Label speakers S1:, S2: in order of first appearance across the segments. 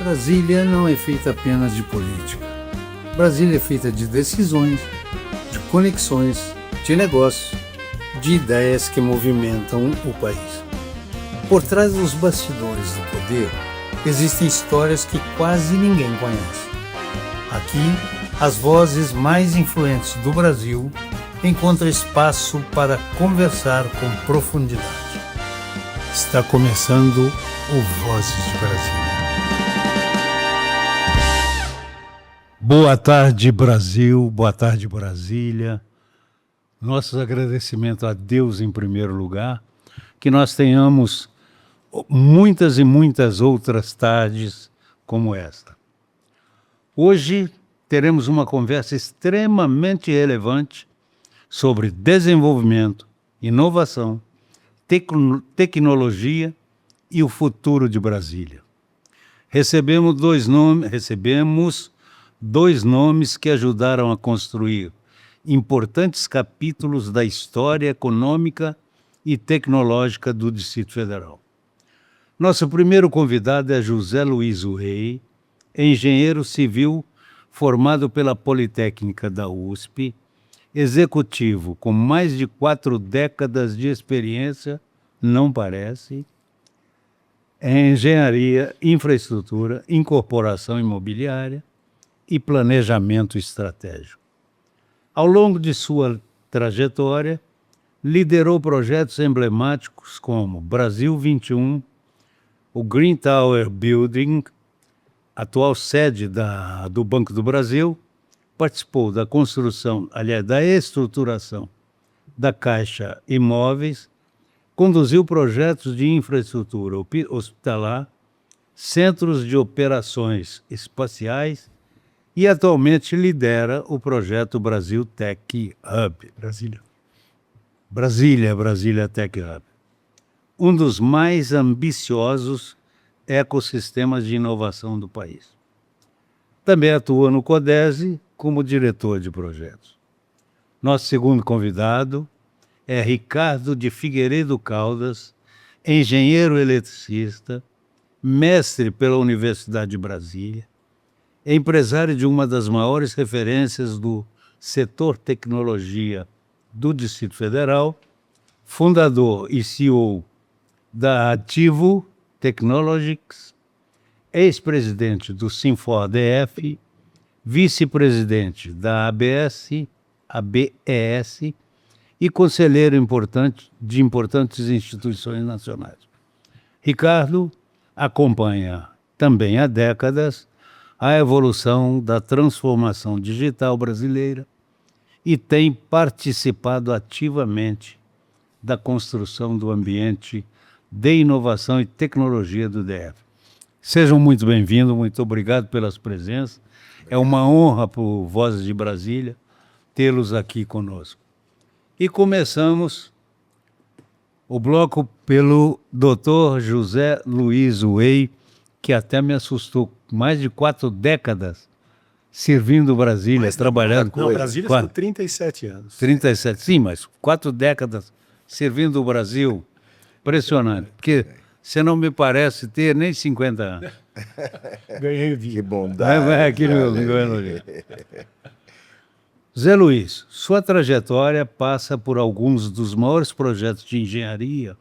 S1: Brasília não é feita apenas de política. Brasília é feita de decisões, de conexões, de negócios, de ideias que movimentam o país. Por trás dos bastidores do poder, existem histórias que quase ninguém conhece. Aqui, as vozes mais influentes do Brasil encontram espaço para conversar com profundidade. Está começando o Vozes de Brasília. Boa tarde, Brasil. Boa tarde, Brasília. Nossos agradecimentos a Deus em primeiro lugar, que nós tenhamos muitas e muitas outras tardes como esta. Hoje teremos uma conversa extremamente relevante sobre desenvolvimento, inovação, tecnologia e o futuro de Brasília. Recebemos dois nomes que ajudaram a construir importantes capítulos da história econômica e tecnológica do Distrito Federal. Nosso primeiro convidado é José Luiz Rey, engenheiro civil formado pela Politécnica da USP, executivo com mais de 4 décadas de experiência, não parece, em engenharia, infraestrutura, incorporação imobiliária e planejamento estratégico. Ao longo de sua trajetória, liderou projetos emblemáticos como Brasil 21, o Green Tower Building, atual sede do Banco do Brasil, participou da construção, aliás, da estruturação da Caixa Imóveis, conduziu projetos de infraestrutura hospitalar, centros de operações espaciais e atualmente lidera o projeto Brasil Tech Hub. Brasília Tech Hub. Um dos mais ambiciosos ecossistemas de inovação do país. Também atua no CODESE como diretor de projetos. Nosso segundo convidado é Ricardo de Figueiredo Caldas, engenheiro eletricista, mestre pela Universidade de Brasília, empresário de uma das maiores referências do setor tecnologia do Distrito Federal, fundador e CEO da Ativo Technologies, ex-presidente do Sinfor-DF, vice-presidente da ABS e conselheiro de importantes instituições nacionais. Ricardo acompanha também há décadas a evolução da transformação digital brasileira e tem participado ativamente da construção do ambiente de inovação e tecnologia do DF. Sejam muito bem-vindos, muito obrigado pelas presenças. É uma honra para o Vozes de Brasília tê-los aqui conosco. E começamos o bloco pelo Dr. José Luiz Rey, que até me assustou, mais de 4 décadas servindo Brasília, trabalhando...
S2: Não, Brasília ficou 37 anos.
S1: 37, sim, mas 4 décadas servindo o Brasil. Impressionante, porque você não me parece ter nem 50 anos.
S2: Ganhei
S3: Que bondade.
S1: Zé Luiz, sua trajetória passa por alguns dos maiores projetos de engenharia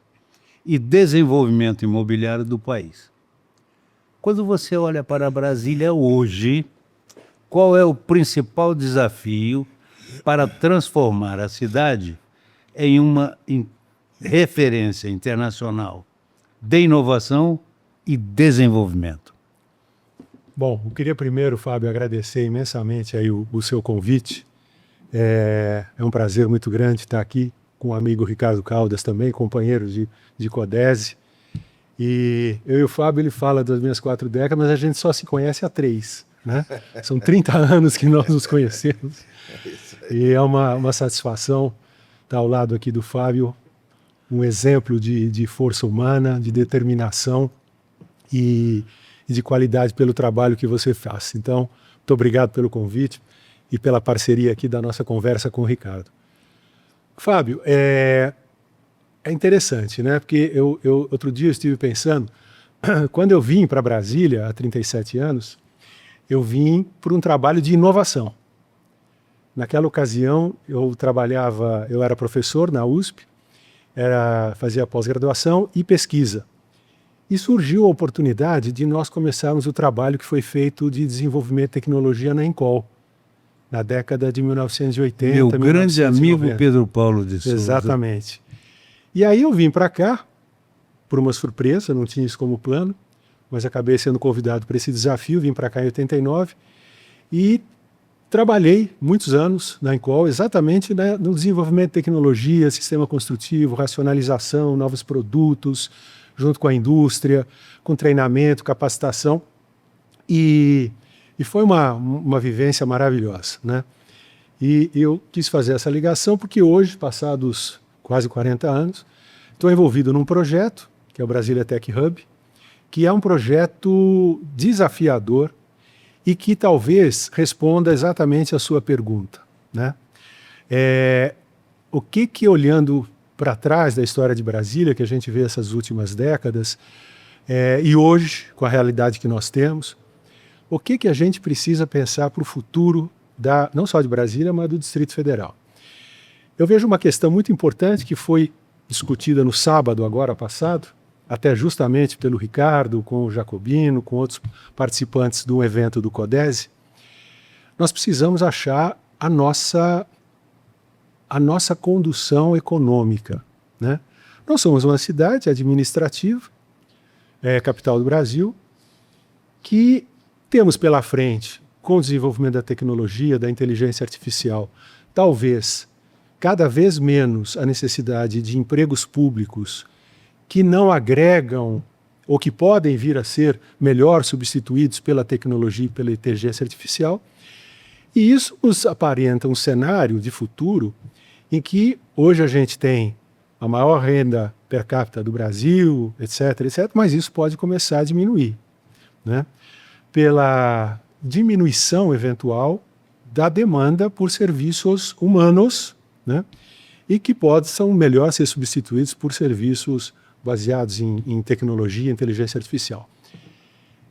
S1: e desenvolvimento imobiliário do país. Quando você olha para Brasília hoje, qual é o principal desafio para transformar a cidade em uma referência internacional de inovação e desenvolvimento?
S2: Bom, eu queria primeiro, Fábio, agradecer imensamente aí o seu convite. É um prazer muito grande estar aqui com o amigo Ricardo Caldas também, companheiro de CODESE. E eu e o Fábio, ele fala das minhas 4 décadas, mas a gente só se conhece há 3, né? São 30 anos que nós nos conhecemos. E é uma satisfação estar ao lado aqui do Fábio, um exemplo de força humana, de determinação e de qualidade pelo trabalho que você faz. Então, muito obrigado pelo convite e pela parceria aqui da nossa conversa com o Ricardo. Fábio, é interessante, né? Porque eu outro dia eu estive pensando, quando eu vim para Brasília, há 37 anos, eu vim por um trabalho de inovação. Naquela ocasião, eu era professor na USP, fazia pós-graduação e pesquisa. E surgiu a oportunidade de nós começarmos o trabalho que foi feito de desenvolvimento de tecnologia na Encol, na década de 1980.
S1: Meu grande
S2: 1990.
S1: amigo Pedro Paulo de Souza.
S2: Exatamente. E aí eu vim para cá, por uma surpresa, não tinha isso como plano, mas acabei sendo convidado para esse desafio, vim para cá em 89 e trabalhei muitos anos na Encol, exatamente no desenvolvimento de tecnologia, sistema construtivo, racionalização, novos produtos, junto com a indústria, com treinamento, capacitação, e foi uma vivência maravilhosa, né? E eu quis fazer essa ligação porque hoje, passados quase 40 anos, estou envolvido num projeto, que é o Brasília Tech Hub, que é um projeto desafiador e que talvez responda exatamente a sua pergunta, né? O que olhando para trás da história de Brasília, que a gente vê essas últimas décadas, e hoje, com a realidade que nós temos, o que a gente precisa pensar para o futuro, não só de Brasília, mas do Distrito Federal? Eu vejo uma questão muito importante que foi discutida no sábado, agora passado, até justamente pelo Ricardo, com o Jacobino, com outros participantes do evento do CODESE. Nós precisamos achar a nossa condução econômica, né? Nós somos uma cidade administrativa, capital do Brasil, que temos pela frente, com o desenvolvimento da tecnologia, da inteligência artificial, talvez cada vez menos a necessidade de empregos públicos que não agregam ou que podem vir a ser melhor substituídos pela tecnologia e pela inteligência artificial. E isso nos aparenta um cenário de futuro em que hoje a gente tem a maior renda per capita do Brasil, etc., mas isso pode começar a diminuir, né? Pela diminuição eventual da demanda por serviços humanos, né? E que possam melhor ser substituídos por serviços baseados em tecnologia e inteligência artificial.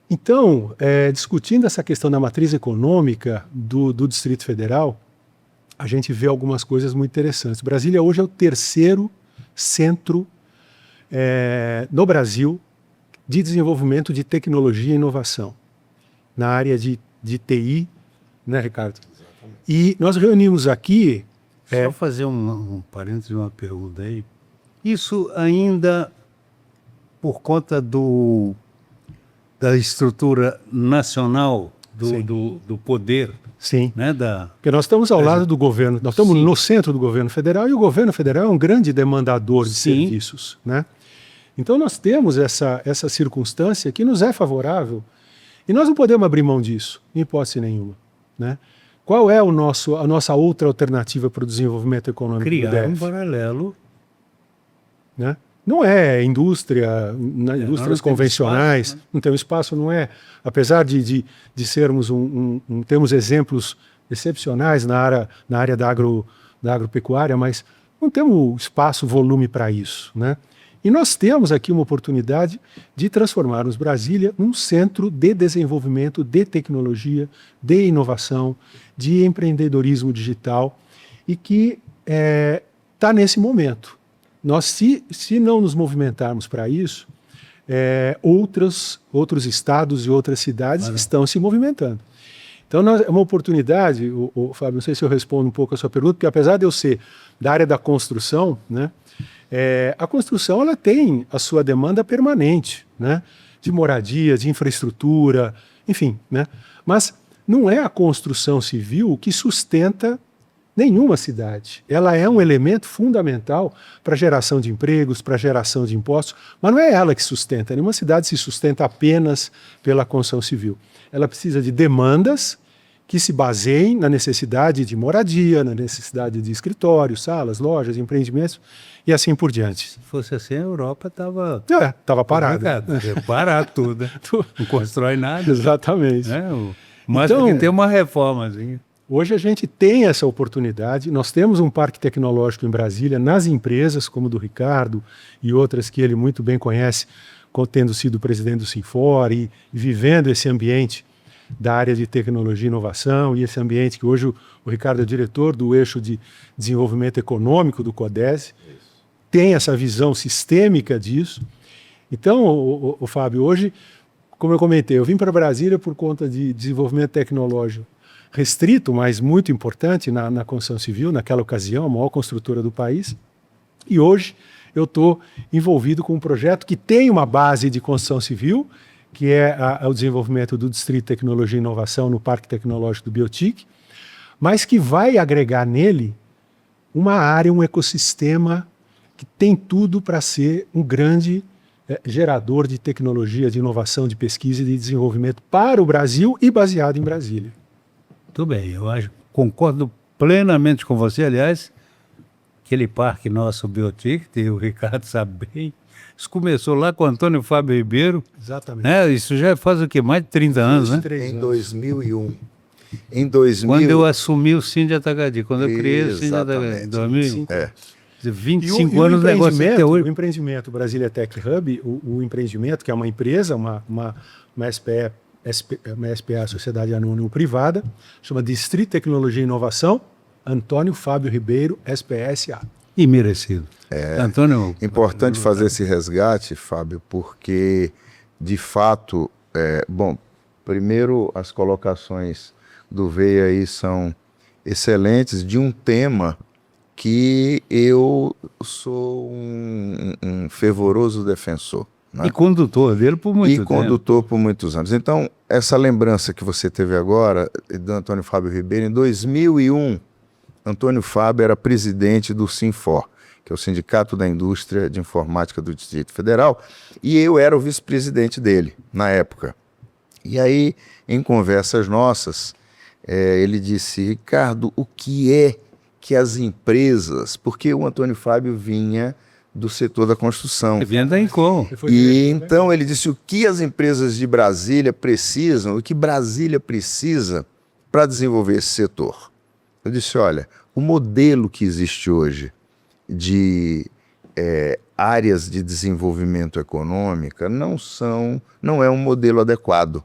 S2: Então, discutindo essa questão da matriz econômica do Distrito Federal, a gente vê algumas coisas muito interessantes. Brasília hoje é o terceiro centro no Brasil de desenvolvimento de tecnologia e inovação, na área de TI, né, Ricardo? Exatamente. E nós reunimos aqui...
S1: Só fazer um parênteses, uma pergunta aí. Isso ainda por conta da estrutura nacional do poder,
S2: sim,
S1: né?
S2: Porque nós estamos ao lado do governo, nós estamos no centro do governo federal e o governo federal é um grande demandador de serviços, né? Então nós temos essa circunstância que nos é favorável e nós não podemos abrir mão disso, em hipótese nenhuma, né? Qual é a nossa outra alternativa para o desenvolvimento econômico do DF?
S1: Criar um paralelo,
S2: né? Não é indústria, indústrias convencionais, espaço, né? Não tem um espaço, não é. Apesar de sermos temos exemplos excepcionais na área da agropecuária, mas não temos espaço, volume para isso, né? E nós temos aqui uma oportunidade de transformarmos Brasília num centro de desenvolvimento, de tecnologia, de inovação, de empreendedorismo digital e que está nesse momento. Nós, se não nos movimentarmos para isso, outros estados e outras cidades estão se movimentando. Então, é uma oportunidade, Fábio, não sei se eu respondo um pouco a sua pergunta, porque apesar de eu ser da área da construção, né, a construção ela tem a sua demanda permanente, né, de moradia, de infraestrutura, enfim, né, mas não é a construção civil que sustenta nenhuma cidade. Ela é um elemento fundamental para a geração de empregos, para a geração de impostos, mas não é ela que sustenta. Nenhuma cidade se sustenta apenas pela construção civil. Ela precisa de demandas que se baseiem na necessidade de moradia, na necessidade de escritórios, salas, lojas, empreendimentos e assim por diante.
S1: Se fosse assim, a Europa estava
S2: parada.
S1: Parar tudo. Não constrói nada.
S2: Exatamente.
S1: Mas então, tem que ter uma reformazinha.
S2: Hoje a gente tem essa oportunidade, nós temos um parque tecnológico em Brasília, nas empresas como do Ricardo e outras que ele muito bem conhece, tendo sido presidente do Sinfor e vivendo esse ambiente da área de tecnologia e inovação, e esse ambiente que hoje o Ricardo é diretor do eixo de desenvolvimento econômico do CODESE, tem essa visão sistêmica disso. Então, o Fábio, hoje, como eu comentei, eu vim para Brasília por conta de desenvolvimento tecnológico restrito, mas muito importante na construção civil, naquela ocasião, a maior construtora do país. E hoje eu estou envolvido com um projeto que tem uma base de construção civil, que é o desenvolvimento do Distrito de Tecnologia e Inovação no Parque Tecnológico do Biotic, mas que vai agregar nele uma área, um ecossistema que tem tudo para ser um grande gerador de tecnologia, de inovação, de pesquisa e de desenvolvimento para o Brasil e baseado em Brasília.
S1: Tudo bem, eu concordo plenamente com você. Aliás, aquele parque nosso, Biotic, o Ricardo sabe bem, isso começou lá com o Antônio Fábio Ribeiro.
S2: Exatamente.
S1: Né? Isso já faz o quê? Mais de 30 anos, né?
S3: Em 2001. Em 2000...
S1: Quando eu assumi o Cine de Atacadinho, quando eu criei o Cine de Atacadinho, em 2000, 25 anos o negócio até hoje.
S2: O empreendimento Brasília Tech Hub, o empreendimento, que é uma empresa, uma SPA, Sociedade Anônima Privada, chama Distrito de Tecnologia e Inovação, Antônio Fábio Ribeiro, SPSA.
S1: E merecido. Antônio...
S3: Importante fazer esse resgate, Fábio, porque, de fato, bom, primeiro as colocações do Veia aí são excelentes, de um tema que eu sou um fervoroso defensor. Né?
S1: E condutor dele por muito tempo.
S3: E condutor por muitos anos. Então, essa lembrança que você teve agora do Antônio Fábio Ribeiro, em 2001, Antônio Fábio era presidente do Sinfor, que é o Sindicato da Indústria de Informática do Distrito Federal, e eu era o vice-presidente dele, na época. E aí, em conversas nossas, ele disse: Ricardo, o que é que as empresas... Porque o Antônio Fábio vinha do setor da construção.
S1: Ele vinha da Incom.
S3: E então ele disse: o que as empresas de Brasília precisam, o que Brasília precisa para desenvolver esse setor? Eu disse: olha, o modelo que existe hoje de áreas de desenvolvimento econômica não é um modelo adequado.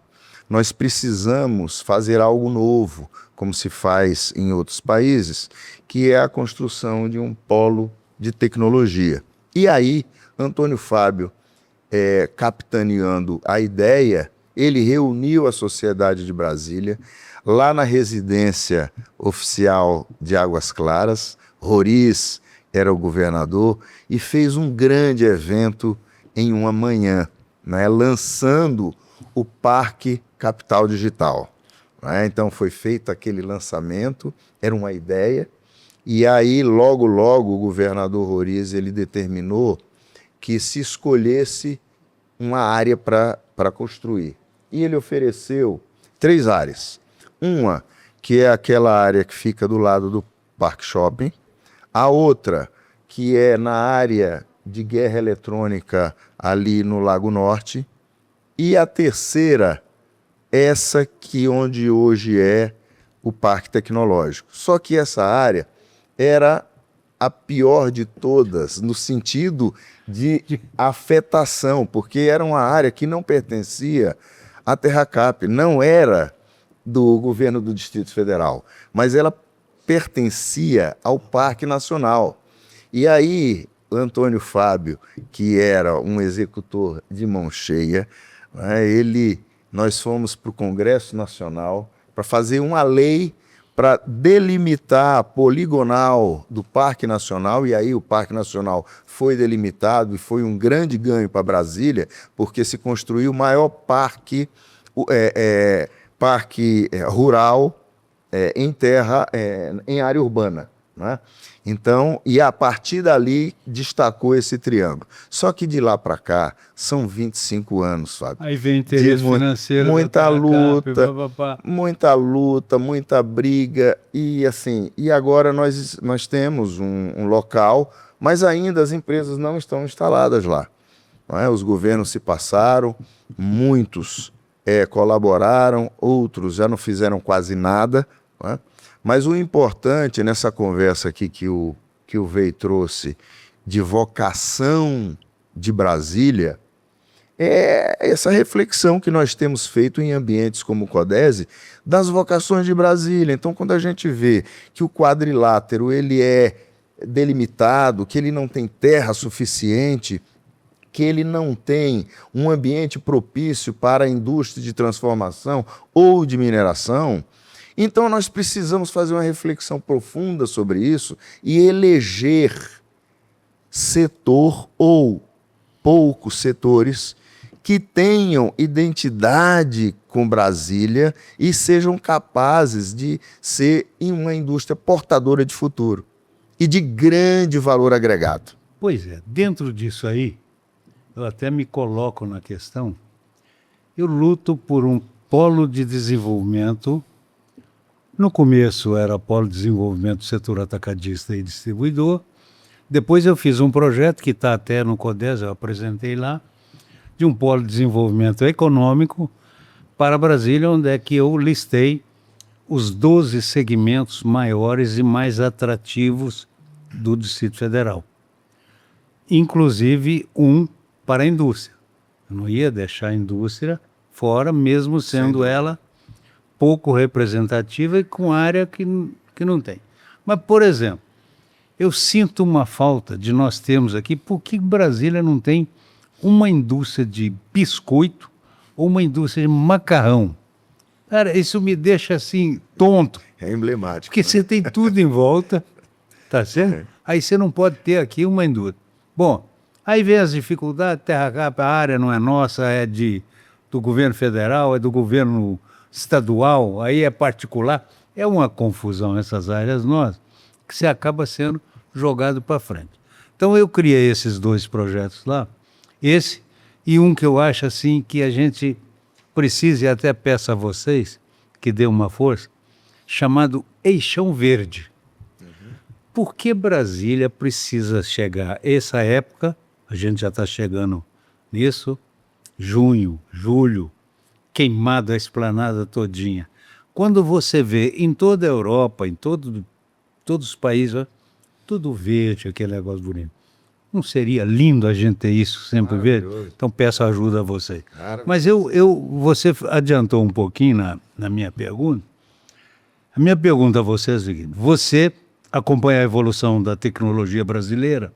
S3: Nós precisamos fazer algo novo, como se faz em outros países, que é a construção de um polo de tecnologia. E aí, Antônio Fábio, capitaneando a ideia, ele reuniu a sociedade de Brasília, lá na residência oficial de Águas Claras. Roriz era o governador, e fez um grande evento em uma manhã, né, lançando o Parque Capital Digital. Né? Então foi feito aquele lançamento, era uma ideia, e aí logo o governador Roriz ele determinou que se escolhesse uma área para construir. E ele ofereceu 3 áreas. Uma, que é aquela área que fica do lado do Parque Shopping. A outra, que é na área de guerra eletrônica ali no Lago Norte. E a terceira, essa que onde hoje é o Parque Tecnológico. Só que essa área era a pior de todas, no sentido de afetação, porque era uma área que não pertencia à Terracap, não era do governo do Distrito Federal, mas ela pertencia ao Parque Nacional. E aí, Antônio Fábio, que era um executor de mão cheia, né, nós fomos para o Congresso Nacional para fazer uma lei para delimitar a poligonal do Parque Nacional, e aí o Parque Nacional foi delimitado e foi um grande ganho para Brasília, porque se construiu o maior parque rural em terra, em área urbana. Né? Então, e a partir dali destacou esse triângulo. Só que de lá para cá são 25 anos, Fábio.
S1: Aí vem interesse financeiro.
S3: Muita luta, muita briga. E assim, e agora nós temos um local, mas ainda as empresas não estão instaladas lá. Não é? Os governos se passaram, muitos colaboraram, outros já não fizeram quase nada. Não é? Mas o importante nessa conversa aqui que o Vei trouxe de vocação de Brasília é essa reflexão que nós temos feito em ambientes como o CODESE das vocações de Brasília. Então, quando a gente vê que o quadrilátero ele é delimitado, que ele não tem terra suficiente, que ele não tem um ambiente propício para a indústria de transformação ou de mineração, então nós precisamos fazer uma reflexão profunda sobre isso e eleger setor ou poucos setores que tenham identidade com Brasília e sejam capazes de ser uma indústria portadora de futuro e de grande valor agregado.
S1: Pois é, dentro disso aí, eu até me coloco na questão, eu luto por um polo de desenvolvimento. No começo era polo de desenvolvimento do setor atacadista e distribuidor. Depois eu fiz um projeto que está até no CODES, eu apresentei lá, de um polo de desenvolvimento econômico para Brasília, onde é que eu listei os 12 segmentos maiores e mais atrativos do Distrito Federal. Inclusive um para a indústria. Eu não ia deixar a indústria fora, mesmo sendo ela pouco representativa e com área que não tem. Mas, por exemplo, eu sinto uma falta de nós termos aqui, por que Brasília não tem uma indústria de biscoito ou uma indústria de macarrão? Cara, isso me deixa assim, tonto.
S3: É emblemático.
S1: Porque você tem tudo em volta, tá certo? Aí você não pode ter aqui uma indústria. Bom, aí vem as dificuldades, terra capa, a área não é nossa, é do governo federal, é do governo estadual, aí é particular. É uma confusão essas áreas nossas, que você acaba sendo jogado para frente. Então eu criei esses 2 projetos lá, esse e um que eu acho assim que a gente precisa, e até peço a vocês que dê uma força, chamado Eixão Verde. Por que Brasília precisa chegar? Essa época, a gente já está chegando nisso, junho, julho, queimado a esplanada todinha. Quando você vê em toda a Europa, em todos os países, ó, tudo verde, aquele negócio bonito. Não seria lindo a gente ter isso sempre verde? Então peço ajuda a você. Mas você adiantou um pouquinho na minha pergunta. A minha pergunta a você é a seguinte: você acompanha a evolução da tecnologia brasileira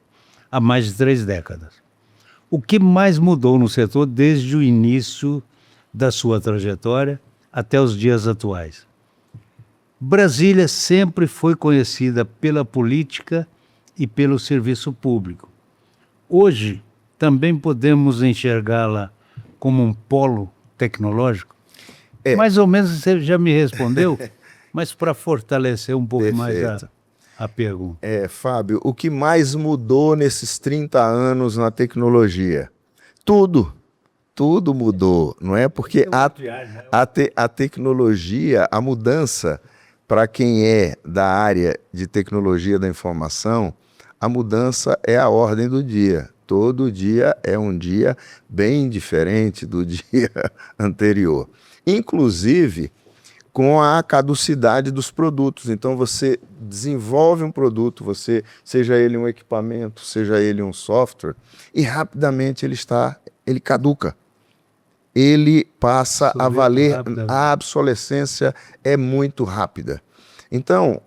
S1: há mais de 3 décadas. O que mais mudou no setor desde o início da sua trajetória até os dias atuais? Brasília sempre foi conhecida pela política e pelo serviço público. Hoje, também podemos enxergá-la como um polo tecnológico? Mais ou menos você já me respondeu, mas para fortalecer um pouco mais a pergunta.
S3: Fábio, o que mais mudou nesses 30 anos na tecnologia? Tudo mudou, não é? Porque a tecnologia, a mudança, para quem é da área de tecnologia da informação, a mudança é a ordem do dia. Todo dia é um dia bem diferente do dia anterior. Inclusive com a caducidade dos produtos. Então você desenvolve um produto, seja ele um equipamento, seja ele um software, e rapidamente ele caduca. Ele passa a valer, a obsolescência é muito rápida. Então,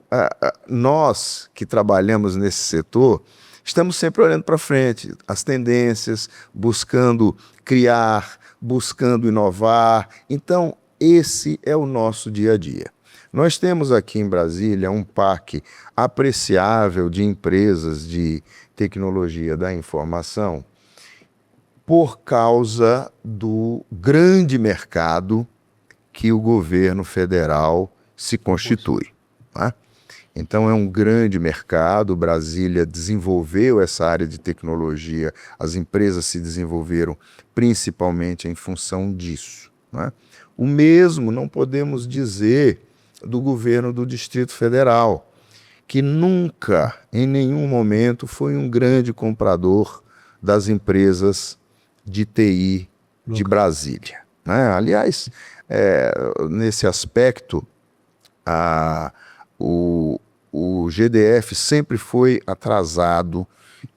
S3: nós que trabalhamos nesse setor, estamos sempre olhando para frente, as tendências, buscando criar, buscando inovar. Então, esse é o nosso dia a dia. Nós temos aqui em Brasília um parque apreciável de empresas de tecnologia da informação por causa do grande mercado que o governo federal se constitui. Né? Então é um grande mercado, Brasília desenvolveu essa área de tecnologia, as empresas se desenvolveram principalmente em função disso. Né? O mesmo não podemos dizer do governo do Distrito Federal, que nunca, em nenhum momento, foi um grande comprador das empresas de TI de Brasília. Né? Aliás, nesse aspecto, o o GDF sempre foi atrasado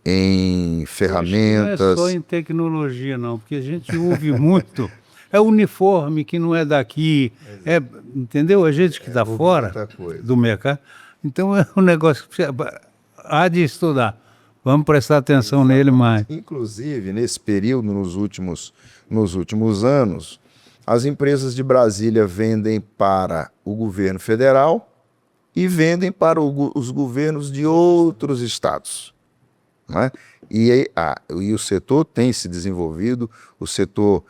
S3: em ferramentas.
S1: Não é só em tecnologia, não, porque a gente ouve muito. É uniforme que não é daqui, entendeu? A gente que está fora
S3: muita coisa.
S1: do mercado. Então é um negócio que há de estudar. Vamos prestar atenção nele mais.
S3: Inclusive, nesse período, nos últimos anos, as empresas de Brasília vendem para o governo federal e vendem para os governos de outros estados. Né? E o setor tem se desenvolvido, o setor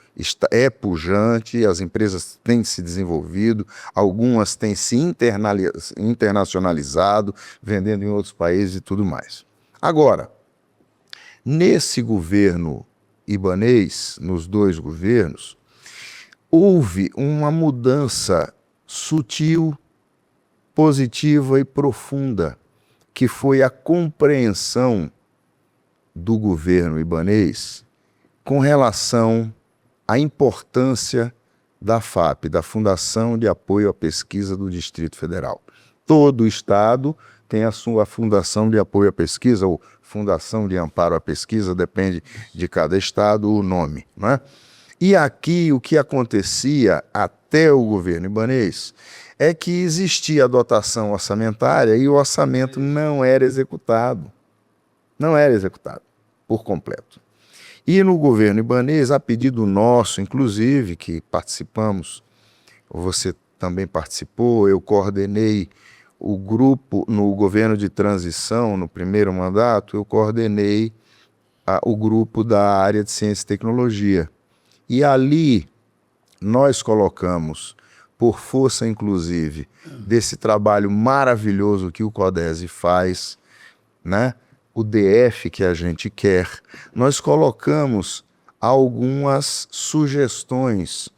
S3: é pujante, as empresas têm se desenvolvido, algumas têm se internacionalizado, vendendo em outros países e tudo mais. Agora, nesse governo ibanês, nos dois governos, houve uma mudança sutil, positiva e profunda, que foi a compreensão do governo ibanês com relação à importância da FAP, da Fundação de Apoio à Pesquisa do Distrito Federal. Todo estado tem a sua Fundação de Apoio à Pesquisa, ou Fundação de Amparo à Pesquisa, depende de cada estado o nome, né? E aqui o que acontecia até o governo ibanês é que existia a dotação orçamentária e o orçamento não era executado. Não era executado por completo. E no governo ibanês, a pedido nosso, inclusive, que participamos, você também participou, eu coordenei o grupo no governo de transição, no primeiro mandato, eu coordenei o grupo da área de ciência e tecnologia. E ali nós colocamos, por força inclusive desse trabalho maravilhoso que o CODESE faz, né? O DF que a gente quer, nós colocamos algumas sugestões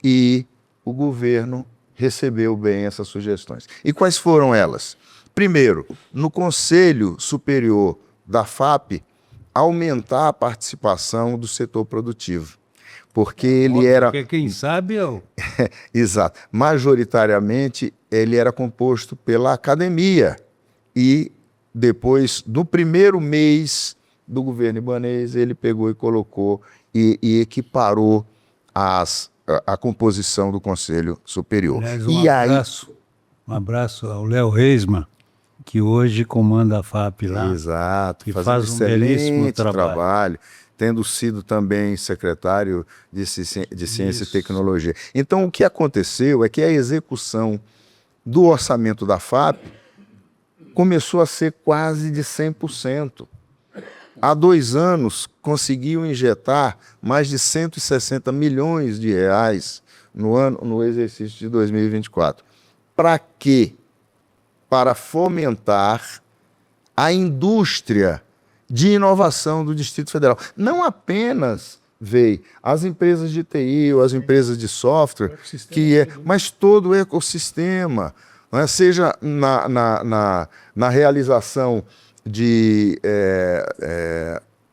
S3: e o governo recebeu bem essas sugestões. E quais foram elas? Primeiro, no Conselho Superior da FAP, aumentar a participação do setor produtivo. Porque ele era...
S1: Porque quem sabe eu...
S3: Exato. Majoritariamente, ele era composto pela academia. E depois, no primeiro mês do governo ibanês, ele pegou e colocou e equiparou a composição do Conselho Superior.
S1: Aliás, um abraço ao Léo Reisman, que hoje comanda a FAP lá.
S3: Exato,
S1: e
S3: faz um belíssimo
S1: belíssimo
S3: trabalho, tendo sido também secretário de Ciência e Tecnologia. Então, o que aconteceu é que a execução do orçamento da FAP começou a ser quase de 100%. Há 2 anos, conseguiu injetar mais de 160 milhões de reais no exercício de 2024. Para quê? Para fomentar a indústria de inovação do Distrito Federal. Não apenas veio as empresas de TI ou as empresas de software, mas todo o ecossistema, né? Seja na realização de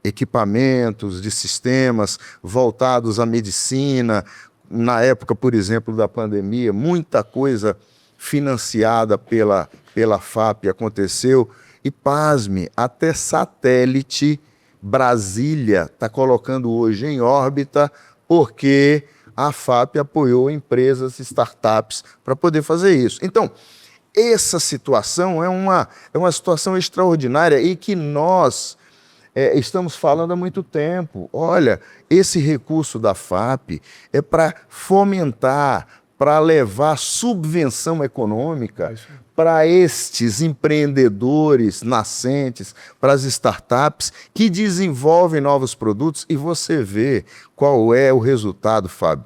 S3: equipamentos, de sistemas voltados à medicina. Na época, por exemplo, da pandemia, muita coisa financiada pela FAP aconteceu. E, pasme, até satélite Brasília está colocando hoje em órbita porque a FAP apoiou empresas, startups, para poder fazer isso. Então, essa situação é uma situação extraordinária e que nós estamos falando há muito tempo. Olha, esse recurso da FAP é para fomentar, para levar subvenção econômica para estes empreendedores nascentes, para as startups que desenvolvem novos produtos, e você vê qual é o resultado, Fábio,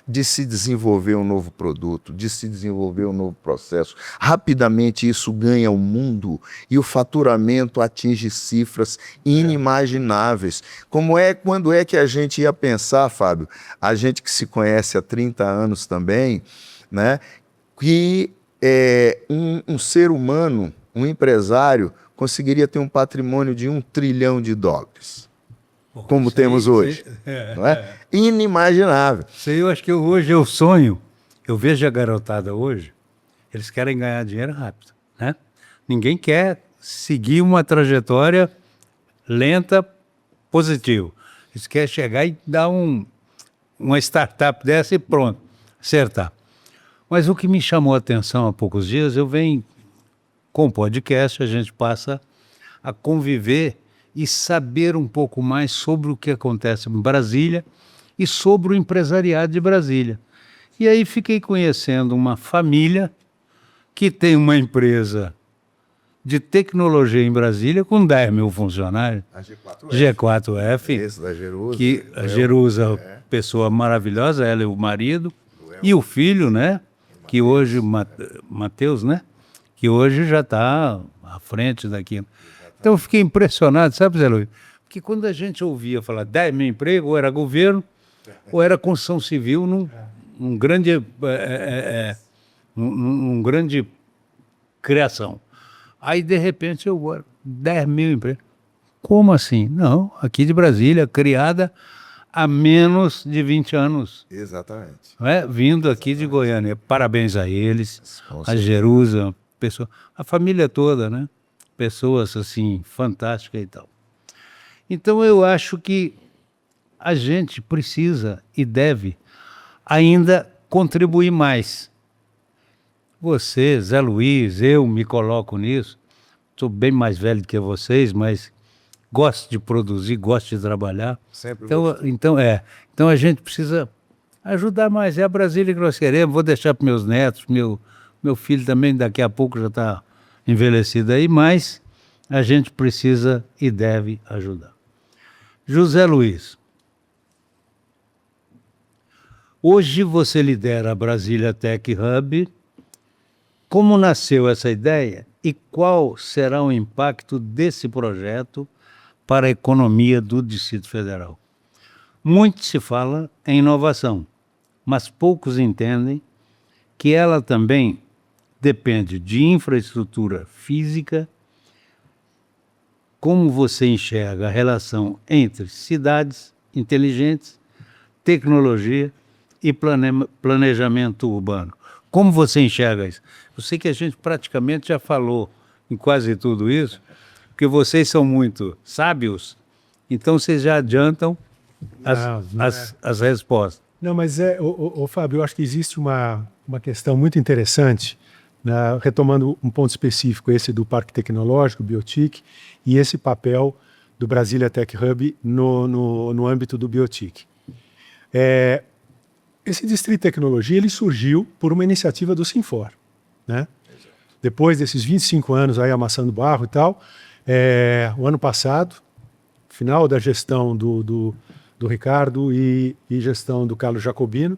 S3: de se desenvolver um novo produto, de se desenvolver um novo processo. Rapidamente isso ganha o mundo e o faturamento atinge cifras inimagináveis. Quando é que a gente ia pensar, Fábio, a gente que se conhece há 30 anos também, né, que um ser humano, um empresário, conseguiria ter um patrimônio de $1 trilhão, como temos hoje. Não é? Inimaginável.
S1: Isso aí eu acho que hoje eu sonho. Eu vejo a garotada hoje, eles querem ganhar dinheiro rápido, né? Ninguém quer seguir uma trajetória lenta, positiva. Eles querem chegar e dar uma startup dessa e pronto, acertar. Mas o que me chamou a atenção há poucos dias, eu venho com o podcast, a gente passa a conviver e saber um pouco mais sobre o que acontece em Brasília e sobre o empresariado de Brasília. E aí fiquei conhecendo uma família que tem uma empresa de tecnologia em Brasília com 10 mil funcionários.
S3: A G4F.
S1: G4F,
S3: Esse da Jerusa.
S1: que a Jerusa, pessoa maravilhosa, ela e o marido, e o filho, né? Que hoje, Matheus, né? Que hoje já está à frente daquilo. Então eu fiquei impressionado, sabe, Zé Luiz? Porque quando a gente ouvia falar 10 mil empregos, ou era governo, ou era construção civil num grande, num grande criação. Aí, de repente, 10 mil empregos. Como assim? Não, aqui de Brasília, criada há menos de 20 anos.
S3: Exatamente.
S1: Não é? Vindo aqui de Goiânia. Parabéns a eles, a Jerusa, a família toda, né? Pessoas, assim, fantásticas e tal. Então, eu acho que a gente precisa e deve ainda contribuir mais. Você, Zé Luiz, eu me coloco nisso. Sou bem mais velho que vocês, mas gosto de produzir, gosto de trabalhar.
S3: Sempre
S1: Então a gente precisa ajudar mais. É a Brasília que nós queremos. Vou deixar para meus netos, meu filho também daqui a pouco já está envelhecido aí, mas a gente precisa e deve ajudar. José Luiz, hoje você lidera a Brasília Tech Hub. Como nasceu essa ideia e qual será o impacto desse projeto para a economia do Distrito Federal? Muito se fala em inovação, mas poucos entendem que ela também depende de infraestrutura física. Como você enxerga a relação entre cidades inteligentes, tecnologia e planejamento urbano? Como você enxerga isso? Eu sei que a gente praticamente já falou em quase tudo isso, porque vocês são muito sábios, então vocês já adiantam as respostas.
S2: Não, mas Fábio, eu acho que existe uma questão muito interessante, né, retomando um ponto específico, esse do Parque Tecnológico, Biotic, e esse papel do Brasília Tech Hub no âmbito do Biotic. Esse Distrito de Tecnologia ele surgiu por uma iniciativa do Sinfor, né? Depois desses 25 anos aí amassando barro e tal, o ano passado, final da gestão do Ricardo e gestão do Carlos Jacobino,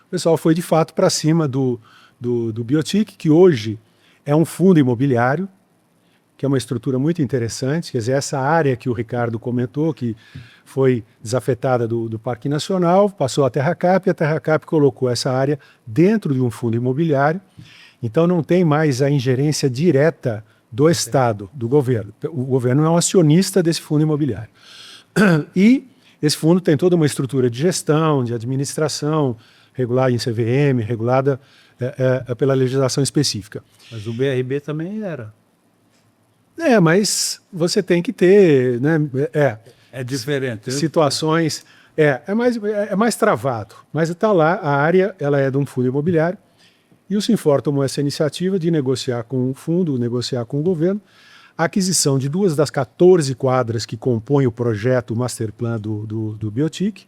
S2: o pessoal foi de fato para cima do Biotic, que hoje é um fundo imobiliário, que é uma estrutura muito interessante. Quer dizer, essa área que o Ricardo comentou, que foi desafetada do Parque Nacional, passou à Terracap, e a Terracap colocou essa área dentro de um fundo imobiliário. Então não tem mais a ingerência direta do Estado, do governo. O governo é um acionista desse fundo imobiliário. E esse fundo tem toda uma estrutura de gestão, de administração, regulada em CVM, regulada pela legislação específica.
S1: Mas o BRB também era.
S2: Mas você tem que ter, né?
S1: É diferente.
S2: Situações. É mais travado. Mas está lá, a área ela é de um fundo imobiliário. E o Sinfor tomou essa iniciativa de negociar com o fundo, negociar com o governo, a aquisição de 2 das 14 quadras que compõem o projeto, o Master Plan do Biotic,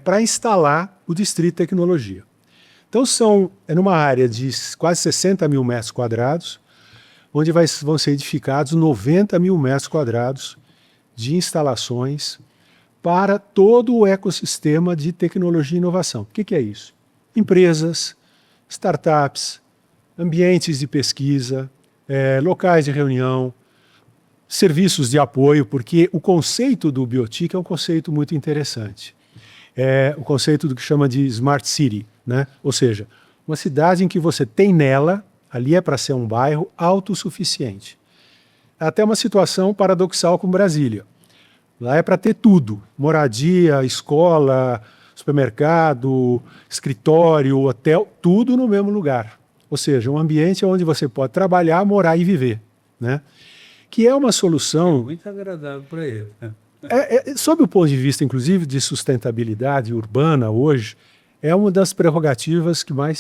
S2: para instalar o Distrito de Tecnologia. Então é numa área de quase 60 mil metros quadrados, onde vão ser edificados 90 mil metros quadrados de instalações para todo o ecossistema de tecnologia e inovação. O que é isso? Empresas, startups, ambientes de pesquisa, locais de reunião, serviços de apoio, porque o conceito do Biotic é um conceito muito interessante. O conceito do que chama de Smart City, né? Ou seja, uma cidade em que você tem nela, ali é para ser um bairro autossuficiente. É até uma situação paradoxal com Brasília. Lá é para ter tudo, moradia, escola, supermercado, escritório, hotel, tudo no mesmo lugar. ou seja, um ambiente onde você pode trabalhar, morar e viver, né? Que é uma solução...
S1: Muito agradável para ele.
S2: sob o ponto de vista, inclusive, de sustentabilidade urbana hoje, é uma das prerrogativas que mais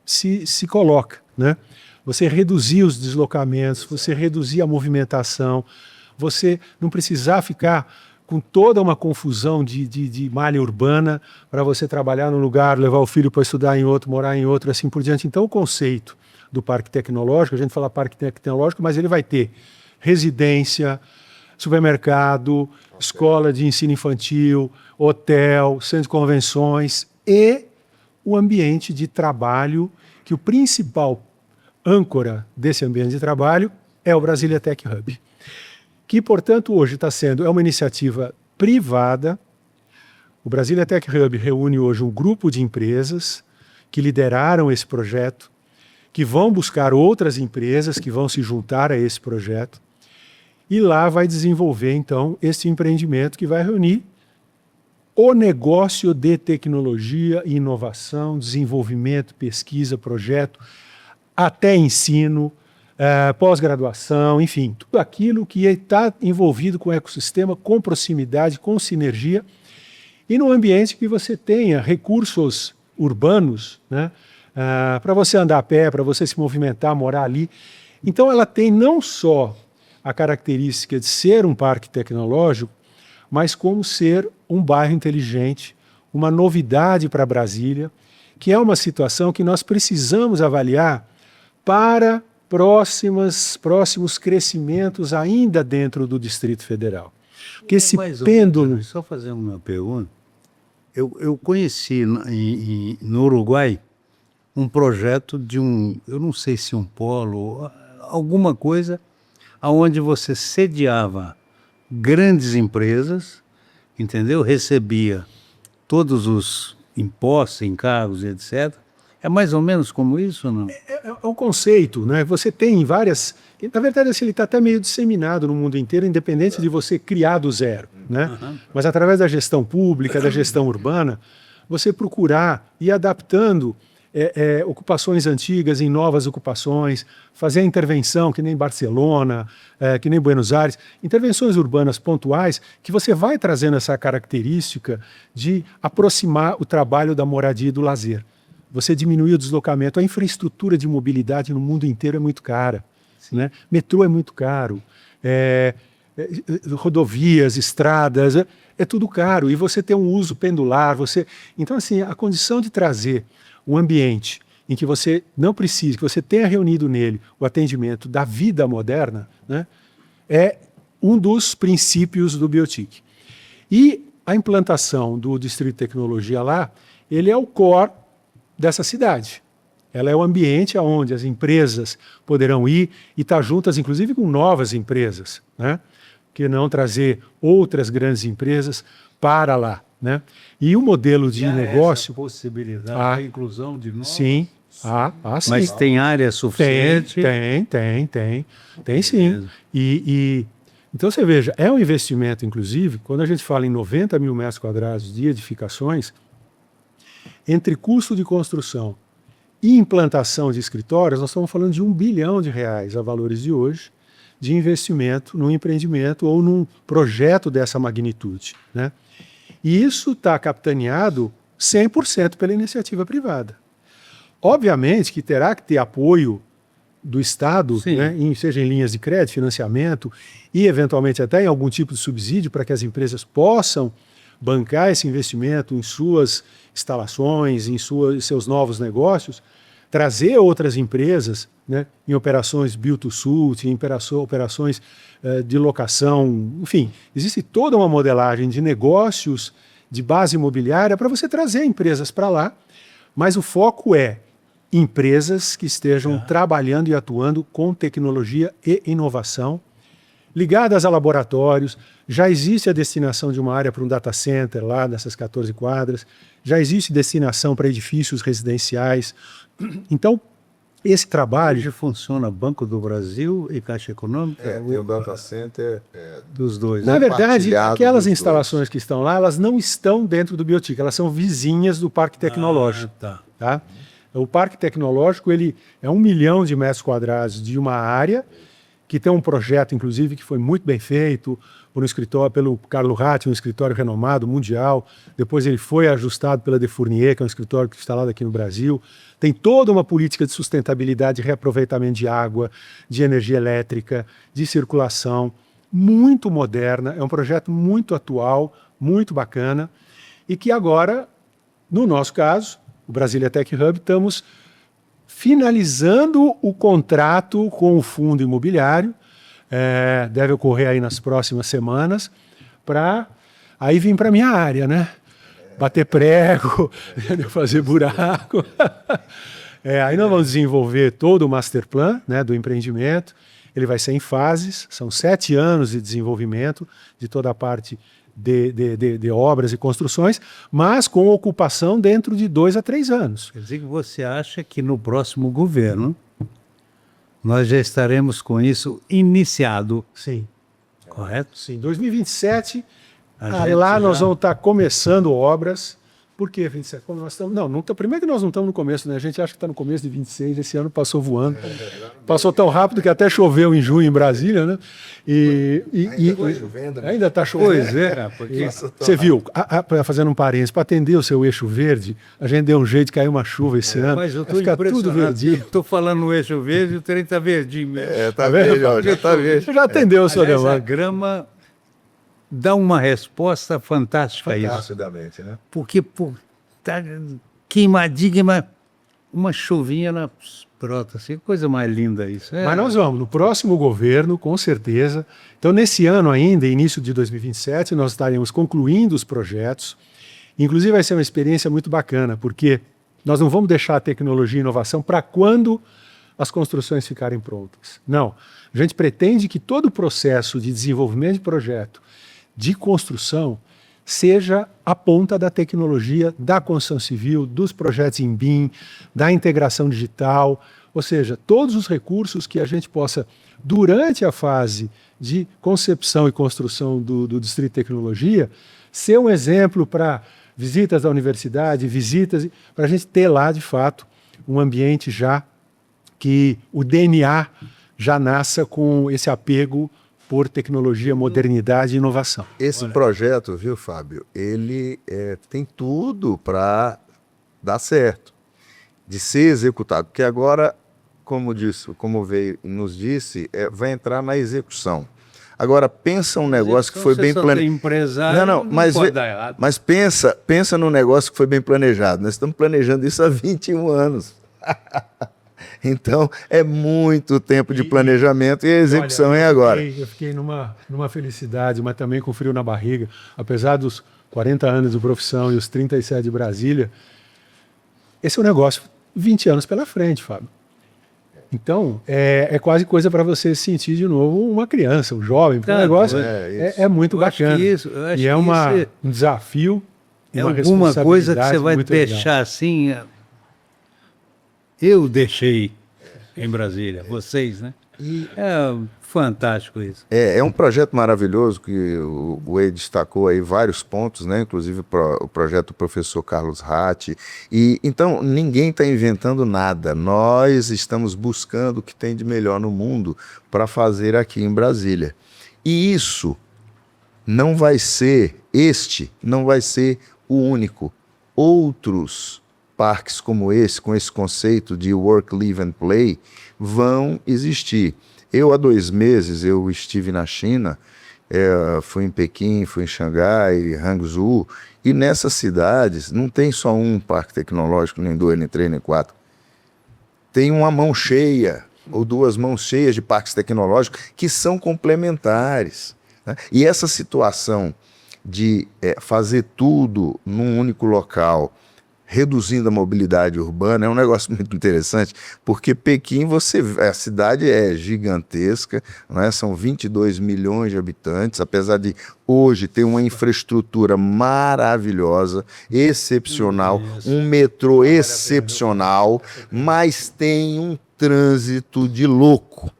S2: se coloca, né? Você reduzir os deslocamentos, você reduzir a movimentação, você não precisar ficar com toda uma confusão de malha urbana para você trabalhar num lugar, levar o filho para estudar em outro, morar em outro, assim por diante. Então, o conceito do parque tecnológico, a gente fala parque tecnológico, mas ele vai ter residência, supermercado, escola de ensino infantil, hotel, centro de convenções e o ambiente de trabalho, que o principal âncora desse ambiente de trabalho é o Brasília Tech Hub, que, portanto, hoje é uma iniciativa privada. O Brasília Tech Hub reúne hoje um grupo de empresas que lideraram esse projeto, que vão buscar outras empresas que vão se juntar a esse projeto, e lá vai desenvolver, então, esse empreendimento que vai reunir o negócio de tecnologia e inovação, desenvolvimento, pesquisa, projeto, até ensino, pós-graduação, enfim, tudo aquilo que está envolvido com o ecossistema, com proximidade, com sinergia, e num ambiente que você tenha recursos urbanos, né, para você andar a pé, para você se movimentar, morar ali. Então ela tem não só a característica de ser um parque tecnológico, mas como ser um bairro inteligente, uma novidade para Brasília, que é uma situação que nós precisamos avaliar para próximos crescimentos ainda dentro do Distrito Federal. Porque esse pêndulo...
S1: Só fazer uma pergunta. Eu conheci no Uruguai um projeto de eu não sei se um polo, alguma coisa, onde você sediava grandes empresas, entendeu? Recebia todos os impostos, encargos, etc. É mais ou menos como isso ou não?
S2: É um conceito, né? Você tem várias... Na verdade, assim, ele está até meio disseminado no mundo inteiro, independente de você criar do zero, né? Mas através da gestão pública, da gestão urbana, você procurar ir adaptando ocupações antigas em novas ocupações, fazer a intervenção, que nem Barcelona, que nem Buenos Aires, intervenções urbanas pontuais, que você vai trazendo essa característica de aproximar o trabalho da moradia e do lazer. Você diminui o deslocamento. A infraestrutura de mobilidade no mundo inteiro é muito cara, né? Metrô é muito caro, rodovias, estradas, é tudo caro. E você tem um uso pendular. Então, assim, a condição de trazer um ambiente em que você não precise, que você tenha reunido nele o atendimento da vida moderna, né, é um dos princípios do Biotic. E a implantação do Distrito de Tecnologia lá, ele é o core dessa cidade. Ela é o ambiente onde as empresas poderão ir e estar juntas, inclusive com novas empresas, né? Que não trazer outras grandes empresas para lá, né? E o modelo de negócio...
S1: Essa possibilidade da inclusão de novas?
S2: Sim. Sim.
S1: Mas tem área suficiente?
S2: Tem sim. Então você veja, é um investimento, inclusive, quando a gente fala em 90 mil metros quadrados de edificações, entre custo de construção e implantação de escritórios, nós estamos falando de R$1 bilhão a valores de hoje, de investimento num empreendimento ou num projeto dessa magnitude, né? E isso está capitaneado 100% pela iniciativa privada. Obviamente que terá que ter apoio do Estado, né, seja em linhas de crédito, financiamento e eventualmente até em algum tipo de subsídio para que as empresas possam bancar esse investimento em suas instalações, em seus novos negócios, trazer outras empresas, né, em operações build to suit, em operações de locação, enfim, existe toda uma modelagem de negócios de base imobiliária para você trazer empresas para lá, mas o foco é empresas que estejam trabalhando e atuando com tecnologia e inovação, ligadas a laboratórios. Já existe a destinação de uma área para um data center lá nessas 14 quadras, já existe destinação para edifícios residenciais. Então, esse trabalho...
S1: Hoje funciona Banco do Brasil e Caixa Econômica?
S3: Tem o data center
S1: dos dois.
S2: Na verdade, aquelas instalações que estão lá, elas não estão dentro do Biotic, elas são vizinhas do Parque Tecnológico. Tá? O parque tecnológico ele é 1 milhão de metros quadrados de uma área que tem um projeto, inclusive, que foi muito bem feito por um escritório, pelo Carlo Ratti, um escritório renomado, mundial. Depois ele foi ajustado pela De Fournier, que é um escritório instalado aqui no Brasil. Tem toda uma política de sustentabilidade, de reaproveitamento de água, de energia elétrica, de circulação, muito moderna. É um projeto muito atual, muito bacana, e que agora, no nosso caso, o Brasília Tech Hub, estamos finalizando o contrato com o fundo imobiliário, deve ocorrer aí nas próximas semanas, para aí vir para a minha área, né? Bater prego, fazer buraco. Aí nós vamos desenvolver todo o master plan, né, do empreendimento. Ele vai ser em fases, são 7 anos de desenvolvimento de toda a parte de obras e construções, mas com ocupação dentro de 2 a 3 anos.
S1: Quer dizer que você acha que no próximo governo nós já estaremos com isso iniciado,
S2: Sim,
S1: correto?
S2: sim. 2027,
S1: A gente
S2: lá nós
S1: já-
S2: vamos estar começando obras. Por que 27? Como nós estamos... Não, primeiro que nós não estamos no começo, né? A gente acha que está no começo de 26, esse ano passou voando. Passou tão rápido que até choveu em junho em Brasília, né? Ainda está chovendo.
S1: Pois é, porque
S2: Você viu, fazendo um parênteses, para atender o seu eixo verde, a gente deu um jeito de cair uma chuva esse ano.
S1: mas eu
S2: Vai
S1: estou
S2: ficar tudo
S1: impressionado.
S2: verdinho.
S1: Estou falando no eixo verde e o trem está verdinho mesmo.
S3: Tá verde, ó, já tá verde.
S2: Você já atendeu a sua
S1: Aliás, a
S2: demanda.
S1: grama dá uma resposta fantástica a isso.
S3: Rapidamente, né?
S1: Porque tá queimadinha, uma chuvinha na brota, assim, coisa mais linda isso.
S2: Mas nós vamos, no próximo governo, com certeza. Então, nesse ano ainda, início de 2027, nós estaremos concluindo os projetos. Inclusive, vai ser uma experiência muito bacana, porque nós não vamos deixar a tecnologia e inovação para quando as construções ficarem prontas. Não. A gente pretende que todo o processo de desenvolvimento de projeto, de construção, seja a ponta da tecnologia, da construção civil, dos projetos em BIM, da integração digital, ou seja, todos os recursos que a gente possa, durante a fase de concepção e construção do Distrito de Tecnologia, ser um exemplo para visitas da universidade, visitas, para a gente ter lá, de fato, um ambiente já que o DNA já nasça com esse apego por tecnologia, modernidade e inovação.
S3: Esse projeto, viu, Fábio, ele tem tudo para dar certo, de ser executado, porque agora, como nos disse, vai entrar na execução. Agora, pensa um negócio que foi bem planejado.
S1: Empresário,
S3: Não, mas,
S1: pode dar errado.
S3: mas pensa num negócio que foi bem planejado. Nós estamos planejando isso há 21 anos. Então, é muito tempo de planejamento e a execução
S2: Olha,
S3: é agora.
S2: Eu fiquei numa felicidade, mas também com frio na barriga. Apesar dos 40 anos de profissão e os 37 de Brasília, esse é um negócio 20 anos pela frente, Fábio. Então, é quase coisa para você sentir de novo uma criança, um jovem. Porque o negócio é muito
S1: Eu acho
S2: bacana.
S1: que isso- eu acho
S2: E é
S1: que isso
S2: um desafio,
S1: é
S2: uma
S1: alguma coisa que você
S2: responsabilidade
S1: vai
S2: muito legal.
S1: deixar assim. Eu deixei em Brasília, vocês, né? É fantástico isso.
S3: É um projeto maravilhoso que o Wade destacou aí vários pontos, né? Inclusive o projeto do professor Carlos Ratti. E então ninguém está inventando nada. Nós estamos buscando o que tem de melhor no mundo para fazer aqui em Brasília. E isso não vai ser o único. Outros parques como esse, com esse conceito de work, live and play, vão existir. Há 2 meses, eu estive na China, fui em Pequim, fui em Xangai, Hangzhou, e nessas cidades não tem só um parque tecnológico, nem 2, nem 3, nem 4. Tem uma mão cheia, ou 2 mãos cheias de parques tecnológicos que são complementares, né? E essa situação de fazer tudo num único local, reduzindo a mobilidade urbana, é um negócio muito interessante, porque Pequim, a cidade é gigantesca, não é? São 22 milhões de habitantes, apesar de hoje ter uma infraestrutura maravilhosa, excepcional, um metrô excepcional, mas tem um trânsito de louco,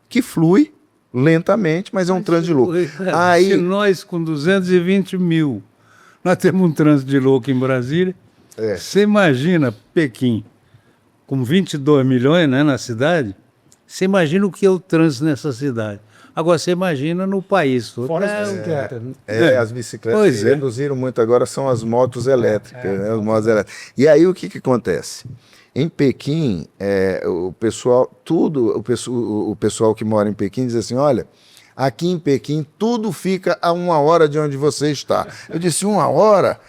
S3: que flui lentamente, mas é um trânsito de louco.
S1: Se nós com 220 mil, nós temos um trânsito de louco em Brasília, você imagina Pequim, com 22 milhões, né, na cidade, você imagina o que é o trânsito nessa cidade. Agora, você imagina no país todo.
S2: Fora as bicicletas.
S3: As bicicletas
S1: Pois
S3: que
S1: é.
S3: reduziram muito agora são as motos elétricas, né? As motos elétricas. E aí o que acontece? Em Pequim, o pessoal, o pessoal que mora em Pequim diz assim, olha, aqui em Pequim tudo fica a 1 hora de onde você está. Eu disse, 1 hora?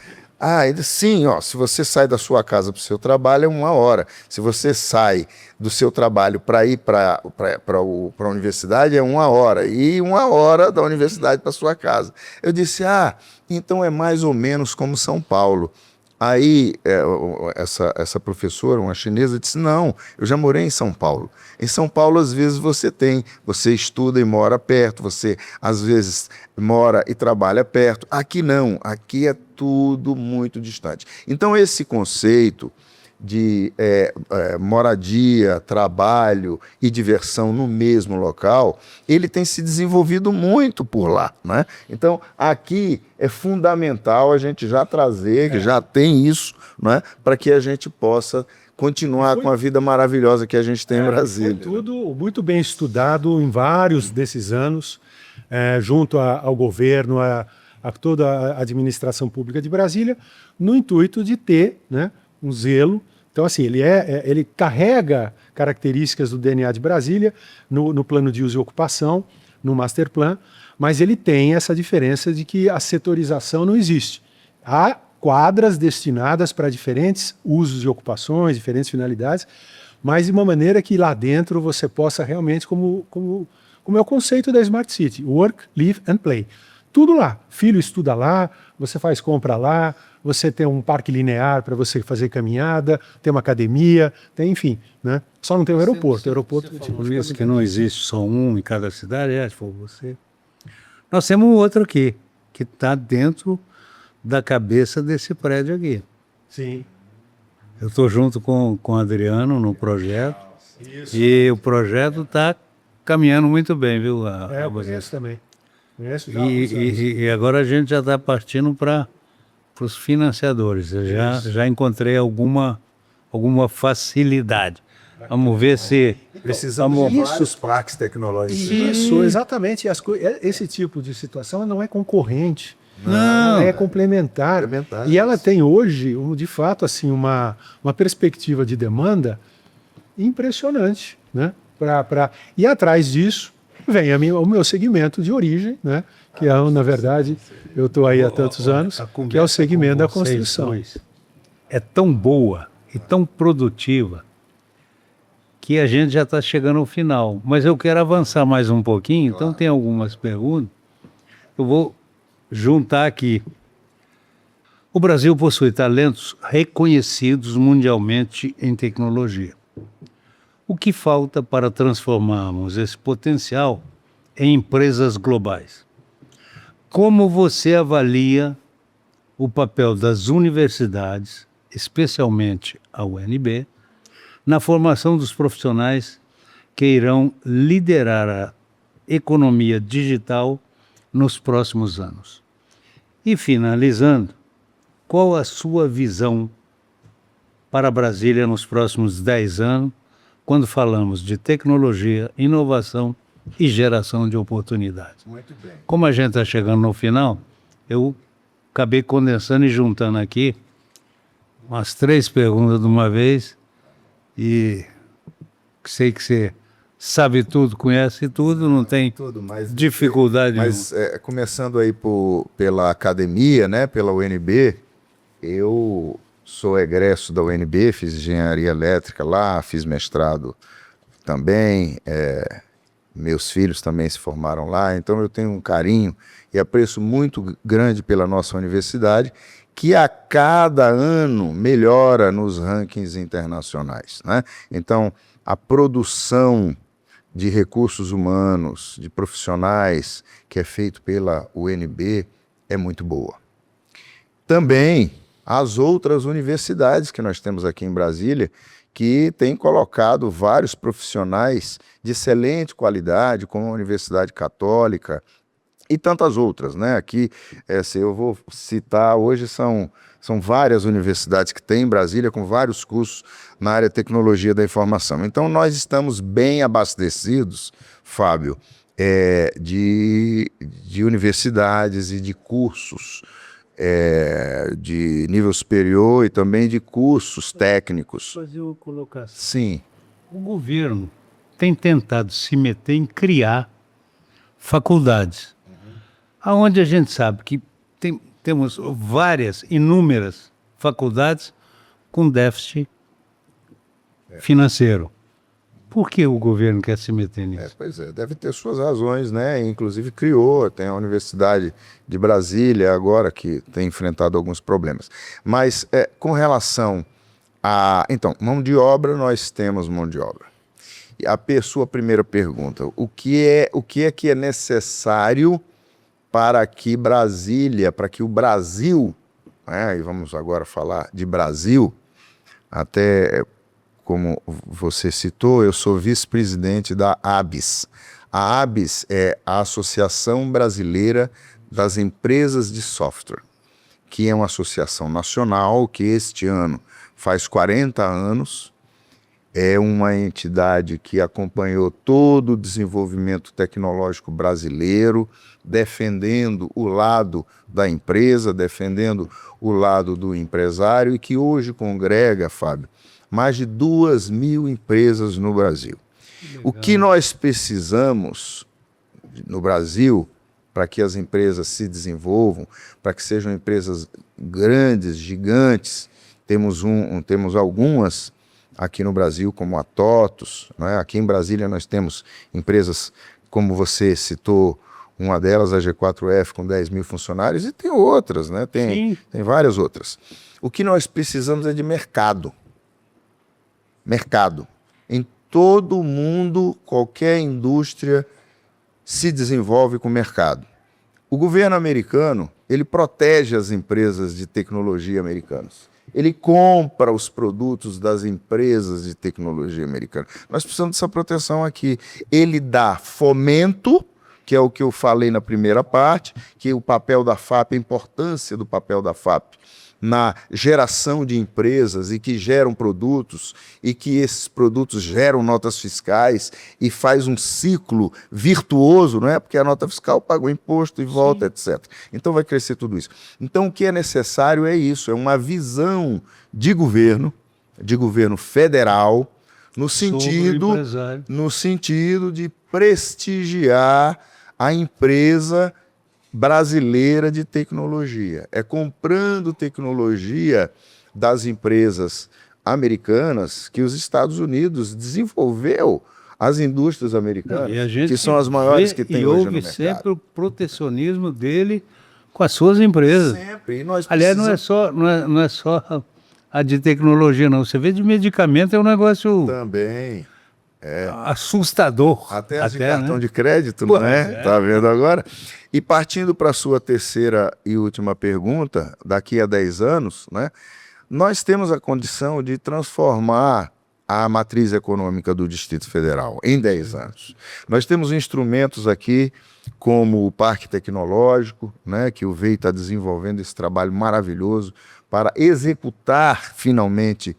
S3: Ah, ele disse, sim, ó, se você sai da sua casa para o seu trabalho é 1 hora. Se você sai do seu trabalho para ir para a universidade é 1 hora. E 1 hora da universidade para sua casa. Eu disse, então é mais ou menos como São Paulo. Aí essa professora, uma chinesa, disse, não, eu já morei em São Paulo. Em São Paulo, às vezes, você estuda e mora perto, você, às vezes, mora e trabalha perto. Aqui não, aqui é tudo muito distante. Então, esse conceito de moradia, trabalho e diversão no mesmo local, ele tem se desenvolvido muito por lá, né? Então, aqui é fundamental a gente já trazer, que já tem isso, né? Para que a gente possa continuar com a vida maravilhosa que a gente tem em Brasília.
S2: Foi tudo muito bem estudado em vários desses anos, junto ao governo, a toda a administração pública de Brasília, no intuito de ter, né, um zelo. Então, assim, ele carrega características do DNA de Brasília no plano de uso e ocupação, no master plan, mas ele tem essa diferença de que a setorização não existe. Há quadras destinadas para diferentes usos e ocupações, diferentes finalidades, mas de uma maneira que lá dentro você possa realmente, como é o conceito da Smart City, work, live and play. Tudo lá. Filho estuda lá, você faz compra lá, você tem um parque linear para você fazer caminhada, tem uma academia, enfim, né? Só não tem o aeroporto.
S1: Por isso que não existe só um em cada cidade, se for você. Nós temos um outro aqui, que está dentro da cabeça desse prédio aqui.
S2: Sim.
S1: Eu estou junto com o Adriano no projeto, e o projeto está caminhando muito bem, viu?
S2: Eu conheço também.
S1: E agora a gente já está partindo para os financiadores. Eu já encontrei alguma facilidade. Vamos ver se...
S4: Precisamos de vários parques tecnológicos.
S2: Isso, exatamente. Esse tipo de situação não é concorrente.
S1: Não.
S2: É complementar. E ela tem hoje, de fato, assim, uma perspectiva de demanda impressionante, né? E atrás disso vem o meu segmento de origem, né? Que é, na verdade, eu estou aí há tantos anos, que é o segmento da construção.
S1: É tão boa e tão produtiva que a gente já está chegando ao final. Mas eu quero avançar mais um pouquinho, então tem algumas perguntas. Eu vou juntar aqui. O Brasil possui talentos reconhecidos mundialmente em tecnologia. O que falta para transformarmos esse potencial em empresas globais? Como você avalia o papel das universidades, especialmente a UNB, na formação dos profissionais que irão liderar a economia digital nos próximos anos? E finalizando, qual a sua visão para Brasília nos próximos 10 anos, quando falamos de tecnologia, inovação e geração de oportunidades?
S3: Muito bem.
S1: Como a gente está chegando no final, eu acabei condensando e juntando aqui umas 3 perguntas de uma vez, e sei que você sabe tudo, conhece tudo, não tem dificuldade nenhuma.
S3: Mas começando aí pela academia, né, pela UNB, eu sou egresso da UNB, fiz engenharia elétrica lá, fiz mestrado também, meus filhos também se formaram lá, então eu tenho um carinho e apreço muito grande pela nossa universidade, que a cada ano melhora nos rankings internacionais, né? Então, a produção de recursos humanos, de profissionais, que é feito pela UNB, é muito boa. Também as outras universidades que nós temos aqui em Brasília, que têm colocado vários profissionais de excelente qualidade, como a Universidade Católica, e tantas outras, né? Aqui, se eu vou citar, hoje são várias universidades que tem em Brasília com vários cursos na área de tecnologia da informação. Então, nós estamos bem abastecidos, Fábio, de universidades e de cursos de nível superior e também de cursos técnicos.
S1: Fazer uma colocação.
S3: Sim.
S1: O governo tem tentado se meter em criar faculdades, aonde a gente sabe que temos inúmeras faculdades com déficit financeiro. Por que o governo quer se meter nisso?
S3: Pois é, deve ter suas razões, né? Inclusive criou, tem a Universidade de Brasília agora que tem enfrentado alguns problemas. Mas com relação então, mão de obra, nós temos mão de obra. E a sua primeira pergunta, o que é necessário para que Brasília, para que o Brasil, né? E vamos agora falar de Brasil, até como você citou, eu sou vice-presidente da ABS. A ABS é a Associação Brasileira das Empresas de Software, que é uma associação nacional que este ano faz 40 anos, é uma entidade que acompanhou todo o desenvolvimento tecnológico brasileiro, defendendo o lado da empresa, defendendo o lado do empresário e que hoje congrega, Fábio, mais de 2.000 empresas no Brasil. O que nós precisamos no Brasil para que as empresas se desenvolvam, para que sejam empresas grandes, gigantes, temos algumas aqui no Brasil, como a TOTUS, né? Aqui em Brasília nós temos empresas, como você citou, uma delas, a G4F, com 10.000 funcionários, e tem outras, né? Tem várias outras. O que nós precisamos é de mercado. Mercado. Em todo o mundo, qualquer indústria se desenvolve com mercado. O governo americano, ele protege as empresas de tecnologia americanas. Ele compra os produtos das empresas de tecnologia americanas. Nós precisamos dessa proteção aqui. Ele dá fomento, que é o que eu falei na primeira parte, que o papel da FAP, a importância do papel da FAP na geração de empresas e que geram produtos e que esses produtos geram notas fiscais e faz um ciclo virtuoso, não é? Porque a nota fiscal paga o imposto e volta, etc. Então vai crescer tudo isso. Então o que é necessário é isso, é uma visão de governo federal, no sentido de prestigiar a empresa brasileira de tecnologia. É comprando tecnologia das empresas americanas que os Estados Unidos desenvolveu as indústrias americanas, que são as maiores que tem hoje no mercado.
S1: E houve sempre o protecionismo dele com as suas empresas.
S3: Sempre. E nós
S1: Aliás, não é só a de tecnologia, não. Você vê de medicamento, é um negócio
S3: também
S1: assustador.
S3: Até as de cartão de crédito, não é? Tá vendo agora? E partindo para a sua terceira e última pergunta, daqui a 10 anos, né, nós temos a condição de transformar a matriz econômica do Distrito Federal em 10 anos. Nós temos instrumentos aqui como o Parque Tecnológico, né, que o VEI está desenvolvendo esse trabalho maravilhoso para executar finalmente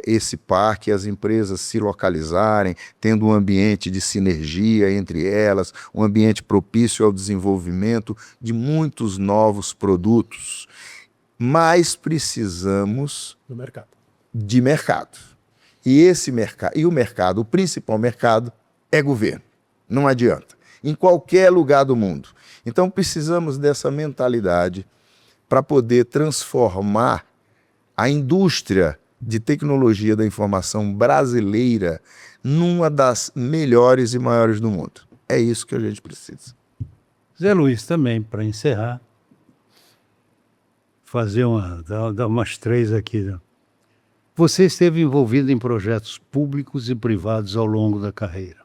S3: esse parque, as empresas se localizarem, tendo um ambiente de sinergia entre elas, um ambiente propício ao desenvolvimento de muitos novos produtos. Mas precisamos de mercado. E esse mercado, o principal mercado é governo. Não adianta. Em qualquer lugar do mundo. Então precisamos dessa mentalidade para poder transformar a indústria de tecnologia da informação brasileira numa das melhores e maiores do mundo. É isso que a gente precisa.
S1: Zé Luiz, também, para encerrar, dar umas 3 aqui. Né? Você esteve envolvido em projetos públicos e privados ao longo da carreira.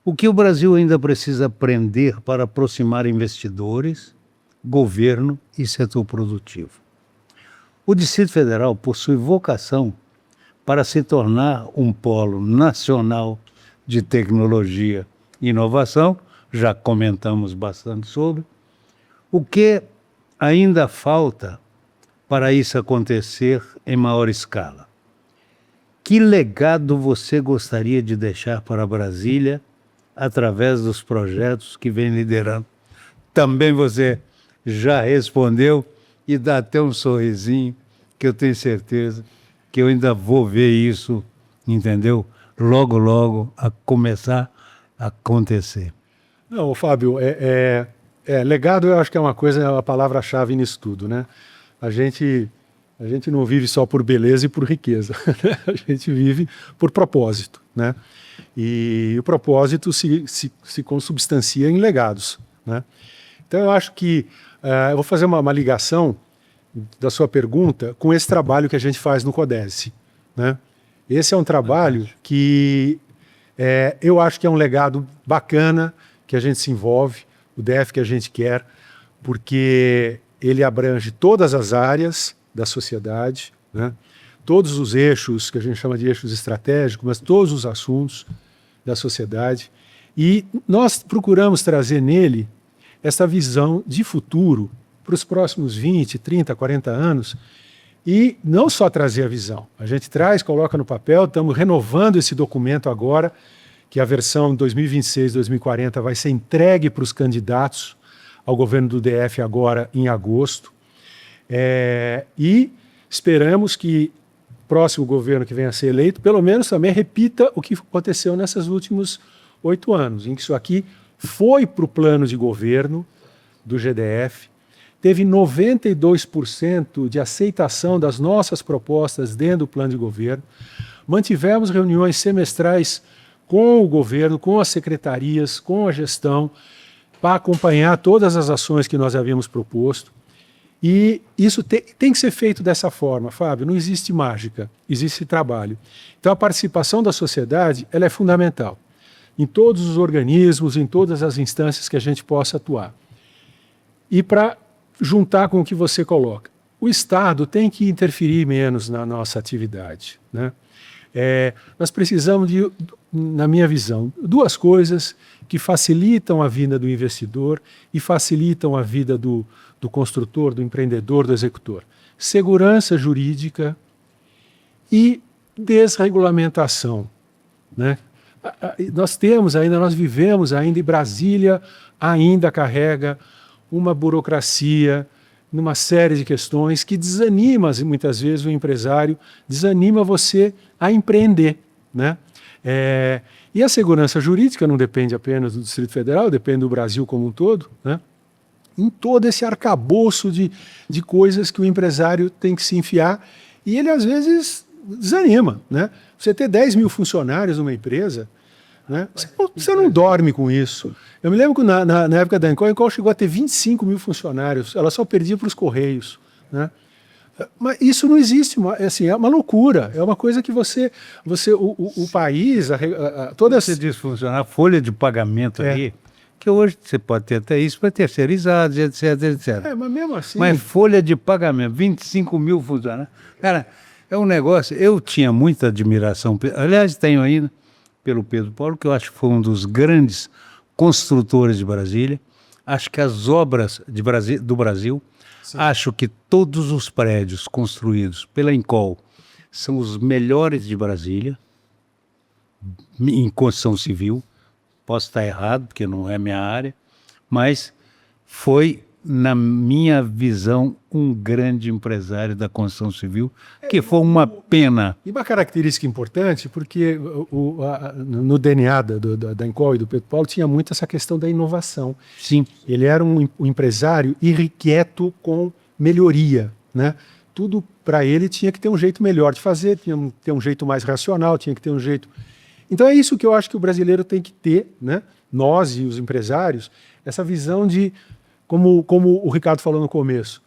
S1: O que o Brasil ainda precisa aprender para aproximar investidores, governo e setor produtivo? O Distrito Federal possui vocação para se tornar um polo nacional de tecnologia e inovação, já comentamos bastante sobre. O que ainda falta para isso acontecer em maior escala? Que legado você gostaria de deixar para Brasília através dos projetos que vem liderando? Também você já respondeu e dá até um sorrisinho, que eu tenho certeza que eu ainda vou ver isso, entendeu? Logo, logo, a começar a acontecer.
S2: Não, Fábio, legado eu acho que é uma coisa, é a palavra-chave nisso tudo, né? A gente não vive só por beleza e por riqueza, né? A gente vive por propósito, né? E o propósito se consubstancia em legados, né? Então eu acho que eu vou fazer uma ligação da sua pergunta com esse trabalho que a gente faz no CODESE, né? Esse é um trabalho que eu acho que é um legado bacana, que a gente se envolve, o DF que a gente quer, porque ele abrange todas as áreas da sociedade, né? Todos os eixos, que a gente chama de eixos estratégicos, mas todos os assuntos da sociedade. E nós procuramos trazer nele essa visão de futuro para os próximos 20, 30, 40 anos, e não só trazer a visão. A gente traz, coloca no papel, estamos renovando esse documento agora, que a versão 2026-2040 vai ser entregue para os candidatos ao governo do DF agora em agosto. E esperamos que o próximo governo que venha a ser eleito, pelo menos também repita o que aconteceu nesses últimos 8 anos, em que isso aqui foi para o plano de governo do GDF, teve 92% de aceitação das nossas propostas dentro do plano de governo, mantivemos reuniões semestrais com o governo, com as secretarias, com a gestão, para acompanhar todas as ações que nós havíamos proposto. E isso tem que ser feito dessa forma, Fábio, não existe mágica, existe trabalho. Então a participação da sociedade ela é fundamental, em todos os organismos, em todas as instâncias que a gente possa atuar. E para juntar com o que você coloca, o Estado tem que interferir menos na nossa atividade, né? Nós precisamos de, na minha visão, 2 coisas que facilitam a vida do investidor e facilitam a vida do construtor, do empreendedor, do executor. Segurança jurídica e desregulamentação, né? Nós vivemos ainda, e Brasília ainda carrega uma burocracia, numa série de questões que desanima muitas vezes o empresário, desanima você a empreender, né? E a segurança jurídica não depende apenas do Distrito Federal, depende do Brasil como um todo, né? Em todo esse arcabouço de coisas que o empresário tem que se enfiar, e ele às vezes desanima, né? Você ter 10 mil funcionários numa empresa, né? Você não dorme com isso. Eu me lembro que na época da Ancol chegou a ter 25 mil funcionários, ela só perdia para os Correios, né? Mas isso não existe, assim, é uma loucura, é uma coisa que o país, toda essa...
S1: Você diz funcionar, a folha de pagamento aí, que hoje você pode ter até isso para terceirizados, etc, etc.
S2: Mas mesmo assim...
S1: Mas folha de pagamento, 25 mil funcionários. Cara, é um negócio, eu tinha muita admiração, aliás, tenho ainda, pelo Pedro Paulo, que eu acho que foi um dos grandes construtores de Brasília. Acho que as obras do Brasil, sim, acho que todos os prédios construídos pela Encol são os melhores de Brasília, em construção civil. Posso estar errado, porque não é minha área, mas foi, na minha visão, um grande empresário da construção civil, que foi uma pena.
S2: E uma característica importante, porque no DNA da Encol e do Pedro Paulo tinha muito essa questão da inovação.
S1: Sim.
S2: Ele era um empresário irrequieto com melhoria, né? Tudo para ele tinha que ter um jeito melhor de fazer, tinha que ter um jeito mais racional, tinha que ter um jeito... Então é isso que eu acho que o brasileiro tem que ter, né? Nós e os empresários, essa visão de, como o Ricardo falou no começo,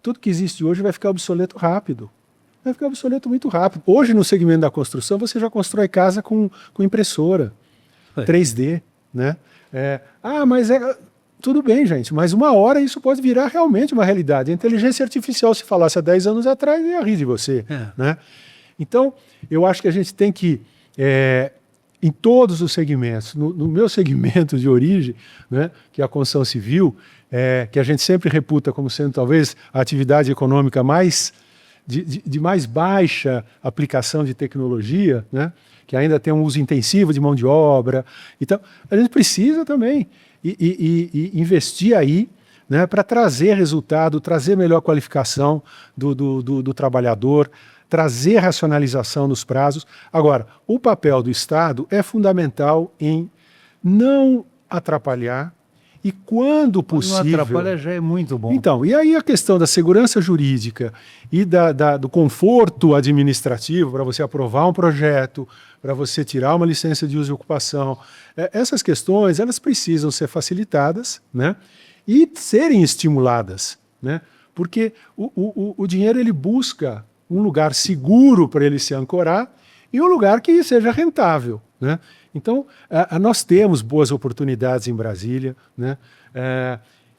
S2: tudo que existe hoje vai ficar obsoleto rápido. Vai ficar obsoleto muito rápido. Hoje, no segmento da construção, você já constrói casa com impressora 3D, né? Tudo bem, gente, mas uma hora isso pode virar realmente uma realidade. A inteligência artificial, se falasse há 10 anos atrás, ia rir de você, né? Então, eu acho que a gente tem que em todos os segmentos. No meu segmento de origem, né, que é a construção civil, que a gente sempre reputa como sendo talvez a atividade econômica mais de mais baixa aplicação de tecnologia, né, que ainda tem um uso intensivo de mão de obra. Então, a gente precisa também e investir aí, né, para trazer resultado, trazer melhor qualificação do trabalhador, trazer racionalização nos prazos. Agora, o papel do Estado é fundamental em não atrapalhar e, quando possível...
S1: Não atrapalha, já é muito bom.
S2: Então, e aí a questão da segurança jurídica e do conforto administrativo para você aprovar um projeto, para você tirar uma licença de uso e ocupação, essas questões, elas precisam ser facilitadas, né, e serem estimuladas, né, porque o dinheiro ele busca um lugar seguro para ele se ancorar e um lugar que seja rentável, né? Então, nós temos boas oportunidades em Brasília, né?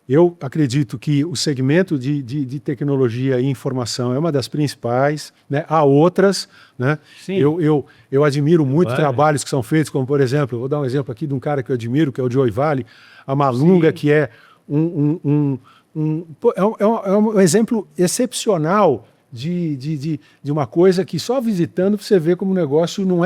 S2: Eu acredito que o segmento de tecnologia e informação é uma das principais, né? Há outras, né?
S1: Sim.
S2: Eu admiro muito trabalhos que são feitos, como, por exemplo, vou dar um exemplo aqui de um cara que eu admiro, que é o Joey Vale, a Malunga, sim, que é um exemplo excepcional de uma coisa que só visitando você vê como o negócio não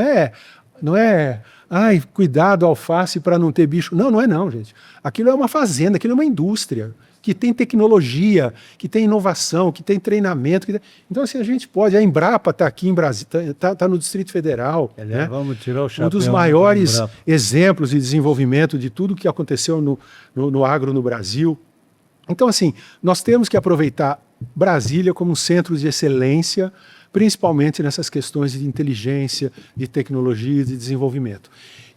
S2: é, ai, cuidado, alface para não ter bicho. Não, não é não, gente. Aquilo é uma fazenda, aquilo é uma indústria que tem tecnologia, que tem inovação, que tem treinamento. Então, assim, a gente pode... A Embrapa está aqui em Brasília, está no Distrito Federal. Né?
S1: Vamos tirar o chapéu.
S2: Um dos maiores exemplos de desenvolvimento de tudo que aconteceu no agro no Brasil. Então, assim, nós temos que aproveitar Brasília como um centro de excelência, principalmente nessas questões de inteligência, de tecnologia e de desenvolvimento.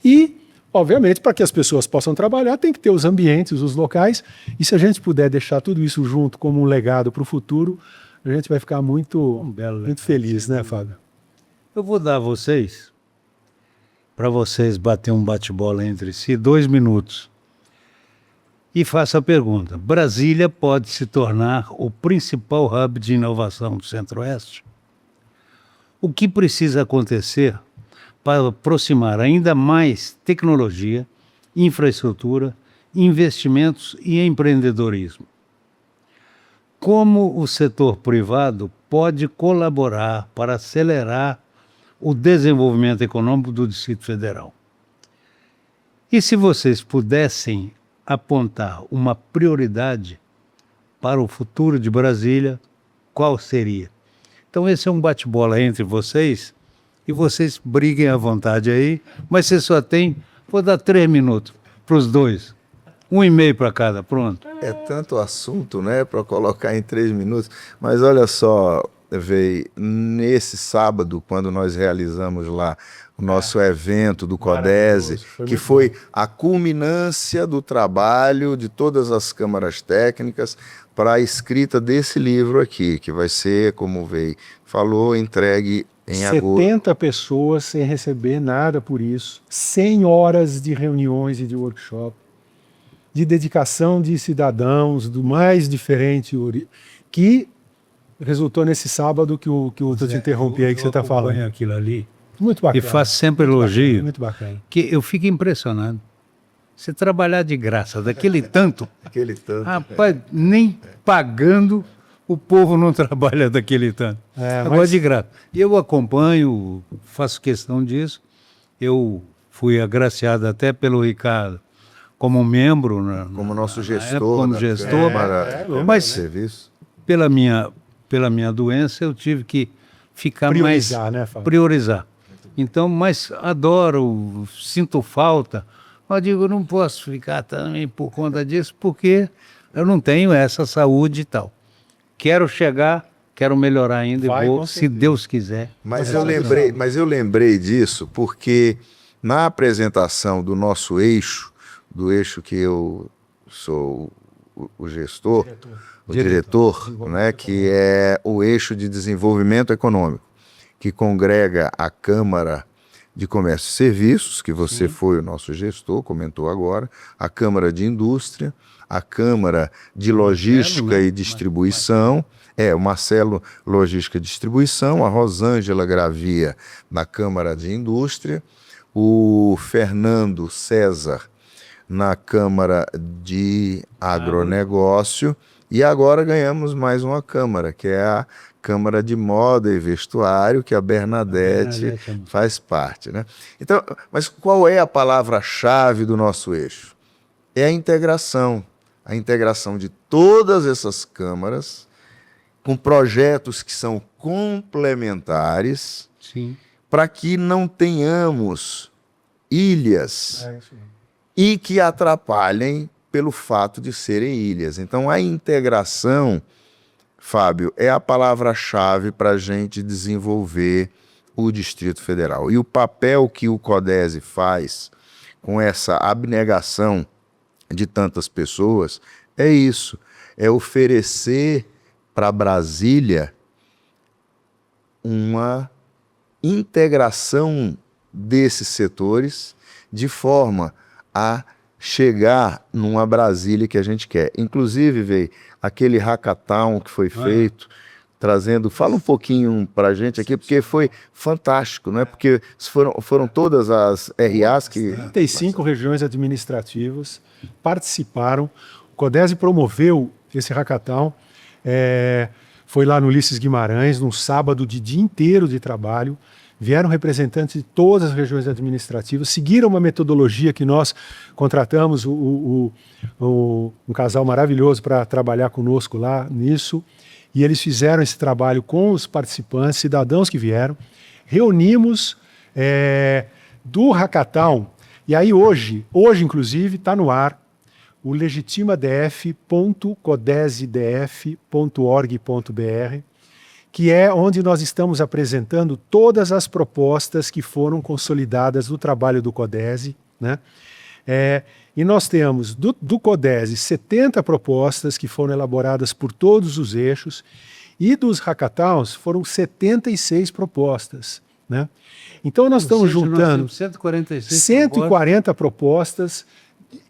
S2: E, obviamente, para que as pessoas possam trabalhar, tem que ter os ambientes, os locais, e se a gente puder deixar tudo isso junto como um legado para o futuro, a gente vai ficar muito feliz, né, Fábio?
S1: Eu vou dar a vocês, para vocês bater um bate-bola entre si, 2 minutos. E faço a pergunta: Brasília pode se tornar o principal hub de inovação do Centro-Oeste? O que precisa acontecer para aproximar ainda mais tecnologia, infraestrutura, investimentos e empreendedorismo? Como o setor privado pode colaborar para acelerar o desenvolvimento econômico do Distrito Federal? E se vocês pudessem apontar uma prioridade para o futuro de Brasília, qual seria? Então esse é um bate-bola entre vocês, e vocês briguem à vontade aí, mas você só tem, vou dar 3 minutos para os dois, 1,5 para cada, pronto.
S3: É tanto assunto, né, para colocar em 3 minutos, mas olha só, Vei, nesse sábado, quando nós realizamos lá o nosso evento do CODESE, que foi a culminância do trabalho de todas as câmaras técnicas para a escrita desse livro aqui, que vai ser, como o Vei falou, entregue em agosto.
S2: 70 pessoas sem receber nada por isso, 100 horas de reuniões e de workshop, de dedicação de cidadãos do mais diferente, que resultou nesse sábado que eu te interrompi aí, que você está falando.
S1: Aquilo ali.
S2: Muito bacana.
S1: E faço sempre elogio.
S2: Muito bacana.
S1: Que eu fico impressionado. Você trabalhar de graça daquele tanto.
S3: Aquele tanto.
S1: Rapaz, nem pagando o povo não trabalha daquele tanto. Agora de graça. E eu acompanho, faço questão disso. Eu fui agraciado até pelo Ricardo como membro.
S3: Como nosso gestor.
S1: Como gestor.
S3: Mas serviço.
S1: Pela minha doença, eu tive que ficar
S2: priorizar,
S1: mais...
S2: né, Fábio?
S1: Priorizar. Então, mas adoro, sinto falta. Eu digo, eu não posso ficar também por conta disso, porque eu não tenho essa saúde e tal. Quero chegar, quero melhorar ainda e vou, se Deus quiser.
S3: Mas eu lembrei disso porque na apresentação do nosso eixo, do eixo que eu sou o gestor, o diretor, né, que é o eixo de desenvolvimento econômico, que congrega a Câmara de Comércio e Serviços, que você foi o nosso gestor, comentou agora, a Câmara de Indústria, a Câmara de Logística e Distribuição, o Marcelo Logística e Distribuição, a Rosângela Gravia na Câmara de Indústria, o Fernando César na Câmara de Agronegócio, e agora ganhamos mais uma Câmara, que é a Câmara de Moda e Vestuário, que a Bernadette faz parte, né? Então, mas qual é a palavra-chave do nosso eixo? É a integração de todas essas câmaras com projetos que são complementares, para que não tenhamos ilhas e que atrapalhem pelo fato de serem ilhas. Então, a integração, Fábio, é a palavra-chave para a gente desenvolver o Distrito Federal. E o papel que o CODESE faz com essa abnegação de tantas pessoas é isso, é oferecer para Brasília uma integração desses setores de forma a chegar numa Brasília que a gente quer. Inclusive, veio aquele hackathon que foi feito, trazendo... Fala um pouquinho para a gente aqui, porque foi fantástico, não é? Porque foram todas as RAs que...
S2: 35 regiões administrativas participaram. O CODESE promoveu esse hackathon. Foi lá no Ulisses Guimarães, num sábado de dia inteiro de trabalho. Vieram representantes de todas as regiões administrativas, seguiram uma metodologia que nós contratamos um casal maravilhoso para trabalhar conosco lá nisso, e eles fizeram esse trabalho com os participantes, cidadãos que vieram, reunimos do hackathon, e aí hoje inclusive está no ar o legitimadf.codesedf.org.br, que é onde nós estamos apresentando todas as propostas que foram consolidadas do trabalho do CODESE, né? E nós temos do CODESE 70 propostas que foram elaboradas por todos os eixos, e dos hackathons foram 76 propostas, né? Então nós estamos juntando 140 propostas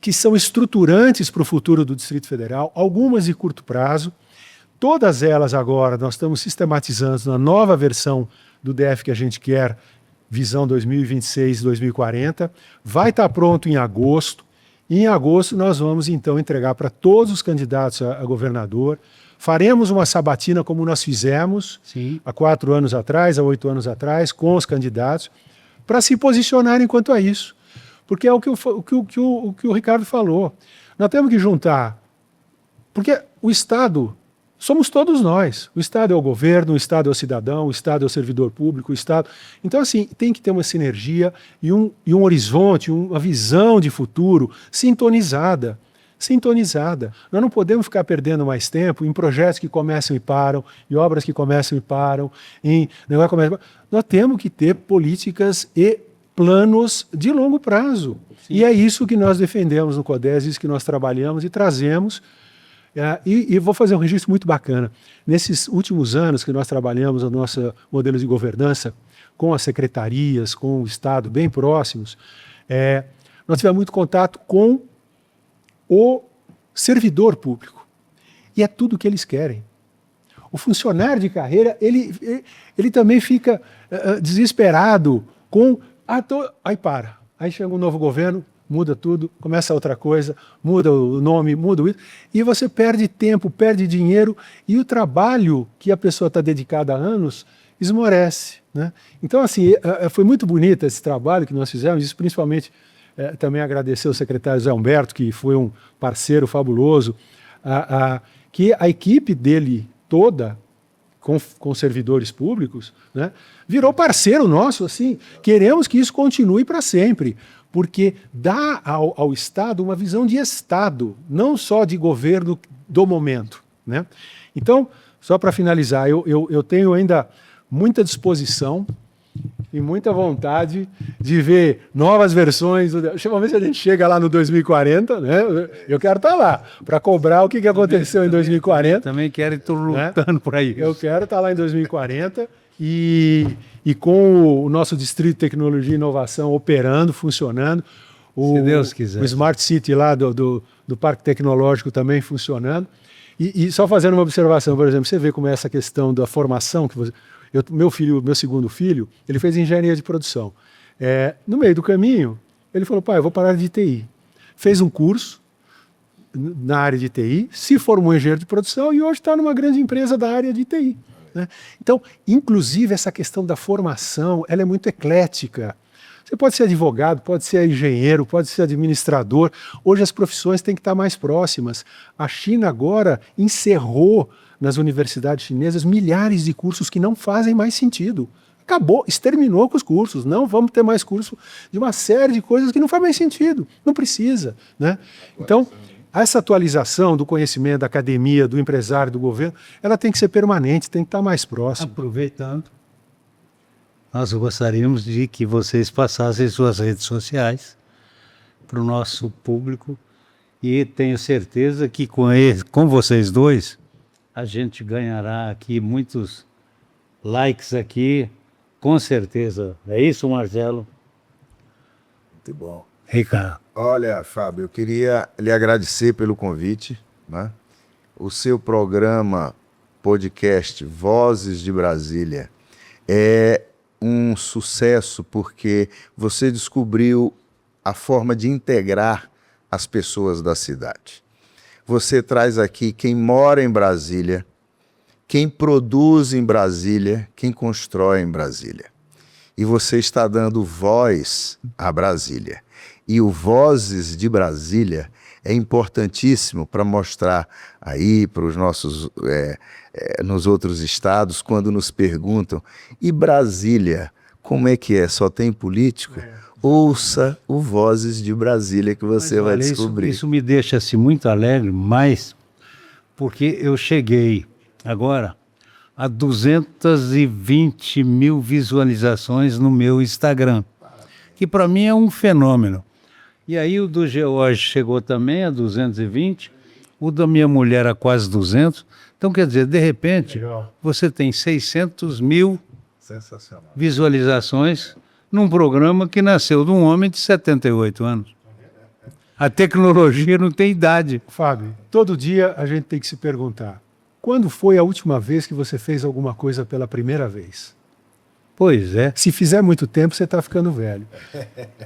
S2: que são estruturantes para o futuro do Distrito Federal, algumas de curto prazo. Todas elas agora nós estamos sistematizando na nova versão do DF que a gente quer, visão 2026-2040. Vai estar pronto em agosto. E em agosto nós vamos então entregar para todos os candidatos a governador. Faremos uma sabatina como nós fizemos há 4 anos atrás, há 8 anos atrás, com os candidatos, para se posicionarem quanto a isso. Porque é o que o Ricardo falou. Nós temos que juntar, porque o Estado... somos todos nós. O Estado é o governo, o Estado é o cidadão, o Estado é o servidor público, o Estado... Então, assim, tem que ter uma sinergia e um horizonte, uma visão de futuro sintonizada. Nós não podemos ficar perdendo mais tempo em projetos que começam e param, em obras que começam e param, Nós temos que ter políticas e planos de longo prazo. E é isso que nós defendemos no CODESE, isso que nós trabalhamos e trazemos. E vou fazer um registro muito bacana. Nesses últimos anos que nós trabalhamos o nosso modelo de governança com as secretarias, com o Estado bem próximos, nós tivemos muito contato com o servidor público. E é tudo o que eles querem. O funcionário de carreira, ele também fica desesperado com... Aí para. Aí chega um novo governo, muda tudo, começa outra coisa, muda o nome, muda isso, e você perde tempo, perde dinheiro, e o trabalho que a pessoa está dedicada há anos esmorece, né? Então, assim, foi muito bonito esse trabalho que nós fizemos, isso principalmente também agradecer ao secretário Zé Humberto, que foi um parceiro fabuloso, que a equipe dele toda, com servidores públicos, né, virou parceiro nosso, assim, queremos que isso continue para sempre, porque dá ao Estado uma visão de Estado, não só de governo do momento, né? Então, só para finalizar, eu tenho ainda muita disposição e muita vontade de ver novas versões. Vamos ver se a gente chega lá no 2040, né? Eu quero estar lá para cobrar o que aconteceu em 2040.
S1: Também quero estar lutando por aí.
S2: Eu quero estar lá em 2040 e com o nosso Distrito de Tecnologia e Inovação operando, funcionando.
S1: Se Deus quiser.
S2: O Smart City lá do Parque Tecnológico também funcionando. E só fazendo uma observação, por exemplo, você vê como é essa questão da formação que meu segundo filho, ele fez engenharia de produção. No meio do caminho, ele falou, pai, eu vou parar de TI. Fez um curso na área de TI, se formou engenheiro de produção e hoje está numa grande empresa da área de TI. Né? Então, inclusive, essa questão da formação, ela é muito eclética. Você pode ser advogado, pode ser engenheiro, pode ser administrador. Hoje as profissões têm que estar mais próximas. A China agora encerrou nas universidades chinesas milhares de cursos que não fazem mais sentido. Acabou, exterminou com os cursos. Não vamos ter mais curso de uma série de coisas que não faz mais sentido. Não precisa. Né? Então, essa atualização do conhecimento da academia, do empresário, do governo, ela tem que ser permanente, tem que estar mais próxima.
S1: Aproveitando, nós gostaríamos de que vocês passassem suas redes sociais para o nosso público e tenho certeza que com vocês dois a gente ganhará aqui muitos likes aqui, com certeza. É isso, Marcelo?
S3: Muito bom.
S1: Ricardo.
S3: Olha, Fábio, eu queria lhe agradecer pelo convite, né? O seu programa podcast Vozes de Brasília é um sucesso porque você descobriu a forma de integrar as pessoas da cidade. Você traz aqui quem mora em Brasília, quem produz em Brasília, quem constrói em Brasília. E você está dando voz a Brasília. E o Vozes de Brasília é importantíssimo para mostrar aí para os nossos, nos outros estados, quando nos perguntam, e Brasília, como é que é? Só tem político? Ouça o Vozes de Brasília que você vai descobrir.
S1: Isso me deixa assim, muito alegre, mas porque eu cheguei agora a 220 mil visualizações no meu Instagram, que para mim é um fenômeno. E aí o do George chegou também a 220, o da minha mulher a quase 200. Então, quer dizer, de repente, você tem 600 mil visualizações num programa que nasceu de um homem de 78 anos. A tecnologia não tem idade.
S2: Fábio, todo dia a gente tem que se perguntar, quando foi a última vez que você fez alguma coisa pela primeira vez?
S1: Pois é.
S2: Se fizer muito tempo, você está ficando velho.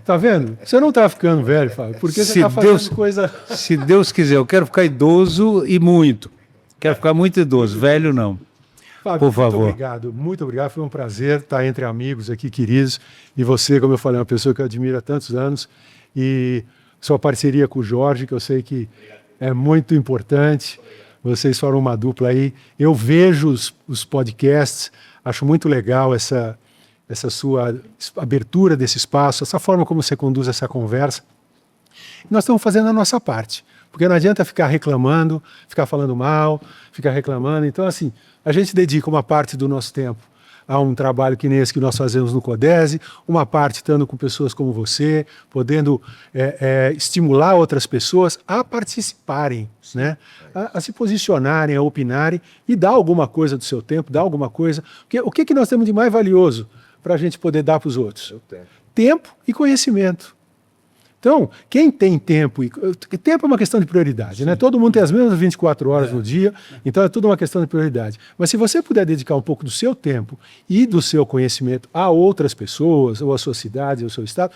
S2: Tá vendo? Você não está ficando velho, Fábio, porque você está fazendo coisa...
S1: Se Deus quiser, eu quero ficar idoso e muito. Quero ficar muito idoso, velho não.
S2: Fábio,
S1: por favor.
S2: Muito obrigado. Foi um prazer estar entre amigos aqui, queridos. E você, como eu falei, é uma pessoa que eu admiro há tantos anos. E sua parceria com o Jorge, que eu sei que é muito importante. Vocês foram uma dupla aí. Eu vejo os podcasts, acho muito legal essa sua abertura desse espaço, essa forma como você conduz essa conversa. Nós estamos fazendo a nossa parte, porque não adianta ficar reclamando, ficar falando mal, ficar reclamando. Então, assim, a gente dedica uma parte do nosso tempo a um trabalho que nem esse que nós fazemos no CODESE, uma parte estando com pessoas como você, podendo estimular outras pessoas a participarem, né? A se posicionarem, a opinarem e dar alguma coisa do seu tempo, dar alguma coisa. Porque o que nós temos de mais valioso para a gente poder dar para os outros? Tempo e conhecimento. Então, quem tem tempo... Tempo é uma questão de prioridade, né? Todo mundo tem as mesmas 24 horas no dia, então é tudo uma questão de prioridade. Mas se você puder dedicar um pouco do seu tempo e do seu conhecimento a outras pessoas, ou à sua cidade, ou ao seu estado,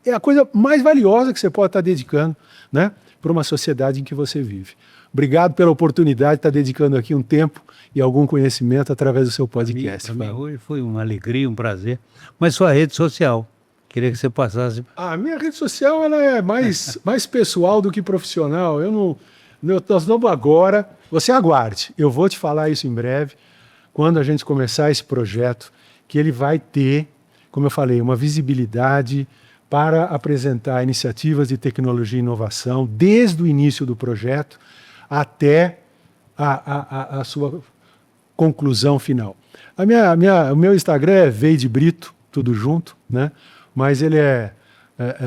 S2: é a coisa mais valiosa que você pode estar dedicando, né, para uma sociedade em que você vive. Obrigado pela oportunidade de estar dedicando aqui um tempo e algum conhecimento através do seu podcast.
S1: Para mim hoje foi uma alegria, um prazer. Mas sua rede social... Queria que você passasse.
S2: A minha rede social ela é mais pessoal do que profissional. Nós vamos agora, você aguarde, eu vou te falar isso em breve, quando a gente começar esse projeto, que ele vai ter, como eu falei, uma visibilidade para apresentar iniciativas de tecnologia e inovação, desde o início do projeto até a sua conclusão final. O meu Instagram é Veide Brito, tudo junto, né? Mas ele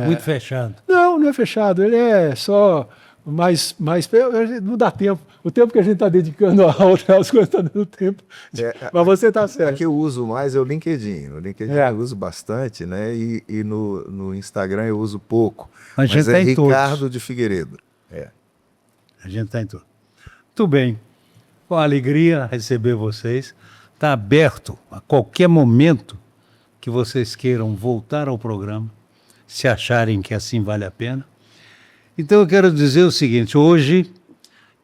S1: muito fechado.
S2: Não é fechado. Ele é só mais não dá tempo. O tempo que a gente está dedicando a outras coisas está dando tempo. Mas você está certo.
S3: O que eu uso mais é o LinkedIn. O LinkedIn eu uso bastante, né? E no Instagram eu uso pouco. Mas é Ricardo de Figueiredo.
S1: A gente está em tudo. Muito bem. Com alegria receber vocês. Está aberto a qualquer momento que vocês queiram voltar ao programa, se acharem que assim vale a pena. Então eu quero dizer o seguinte, hoje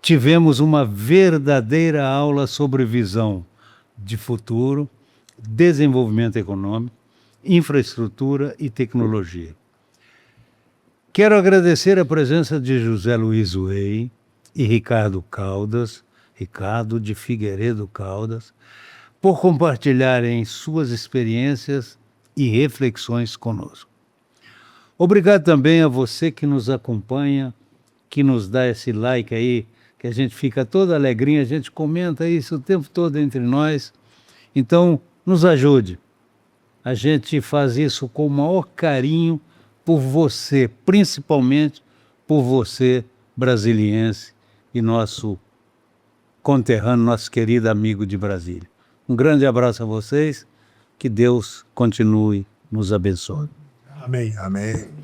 S1: tivemos uma verdadeira aula sobre visão de futuro, desenvolvimento econômico, infraestrutura e tecnologia. Quero agradecer a presença de José Luiz Way e Ricardo de Figueiredo Caldas, por compartilharem suas experiências e reflexões conosco. Obrigado também a você que nos acompanha, que nos dá esse like aí, que a gente fica todo alegrinho, a gente comenta isso o tempo todo entre nós. Então, nos ajude. A gente faz isso com o maior carinho por você, principalmente por você, brasiliense, e nosso conterrâneo, nosso querido amigo de Brasília. Um grande abraço a vocês, que Deus continue nos abençoando.
S2: Amém.
S4: Amém.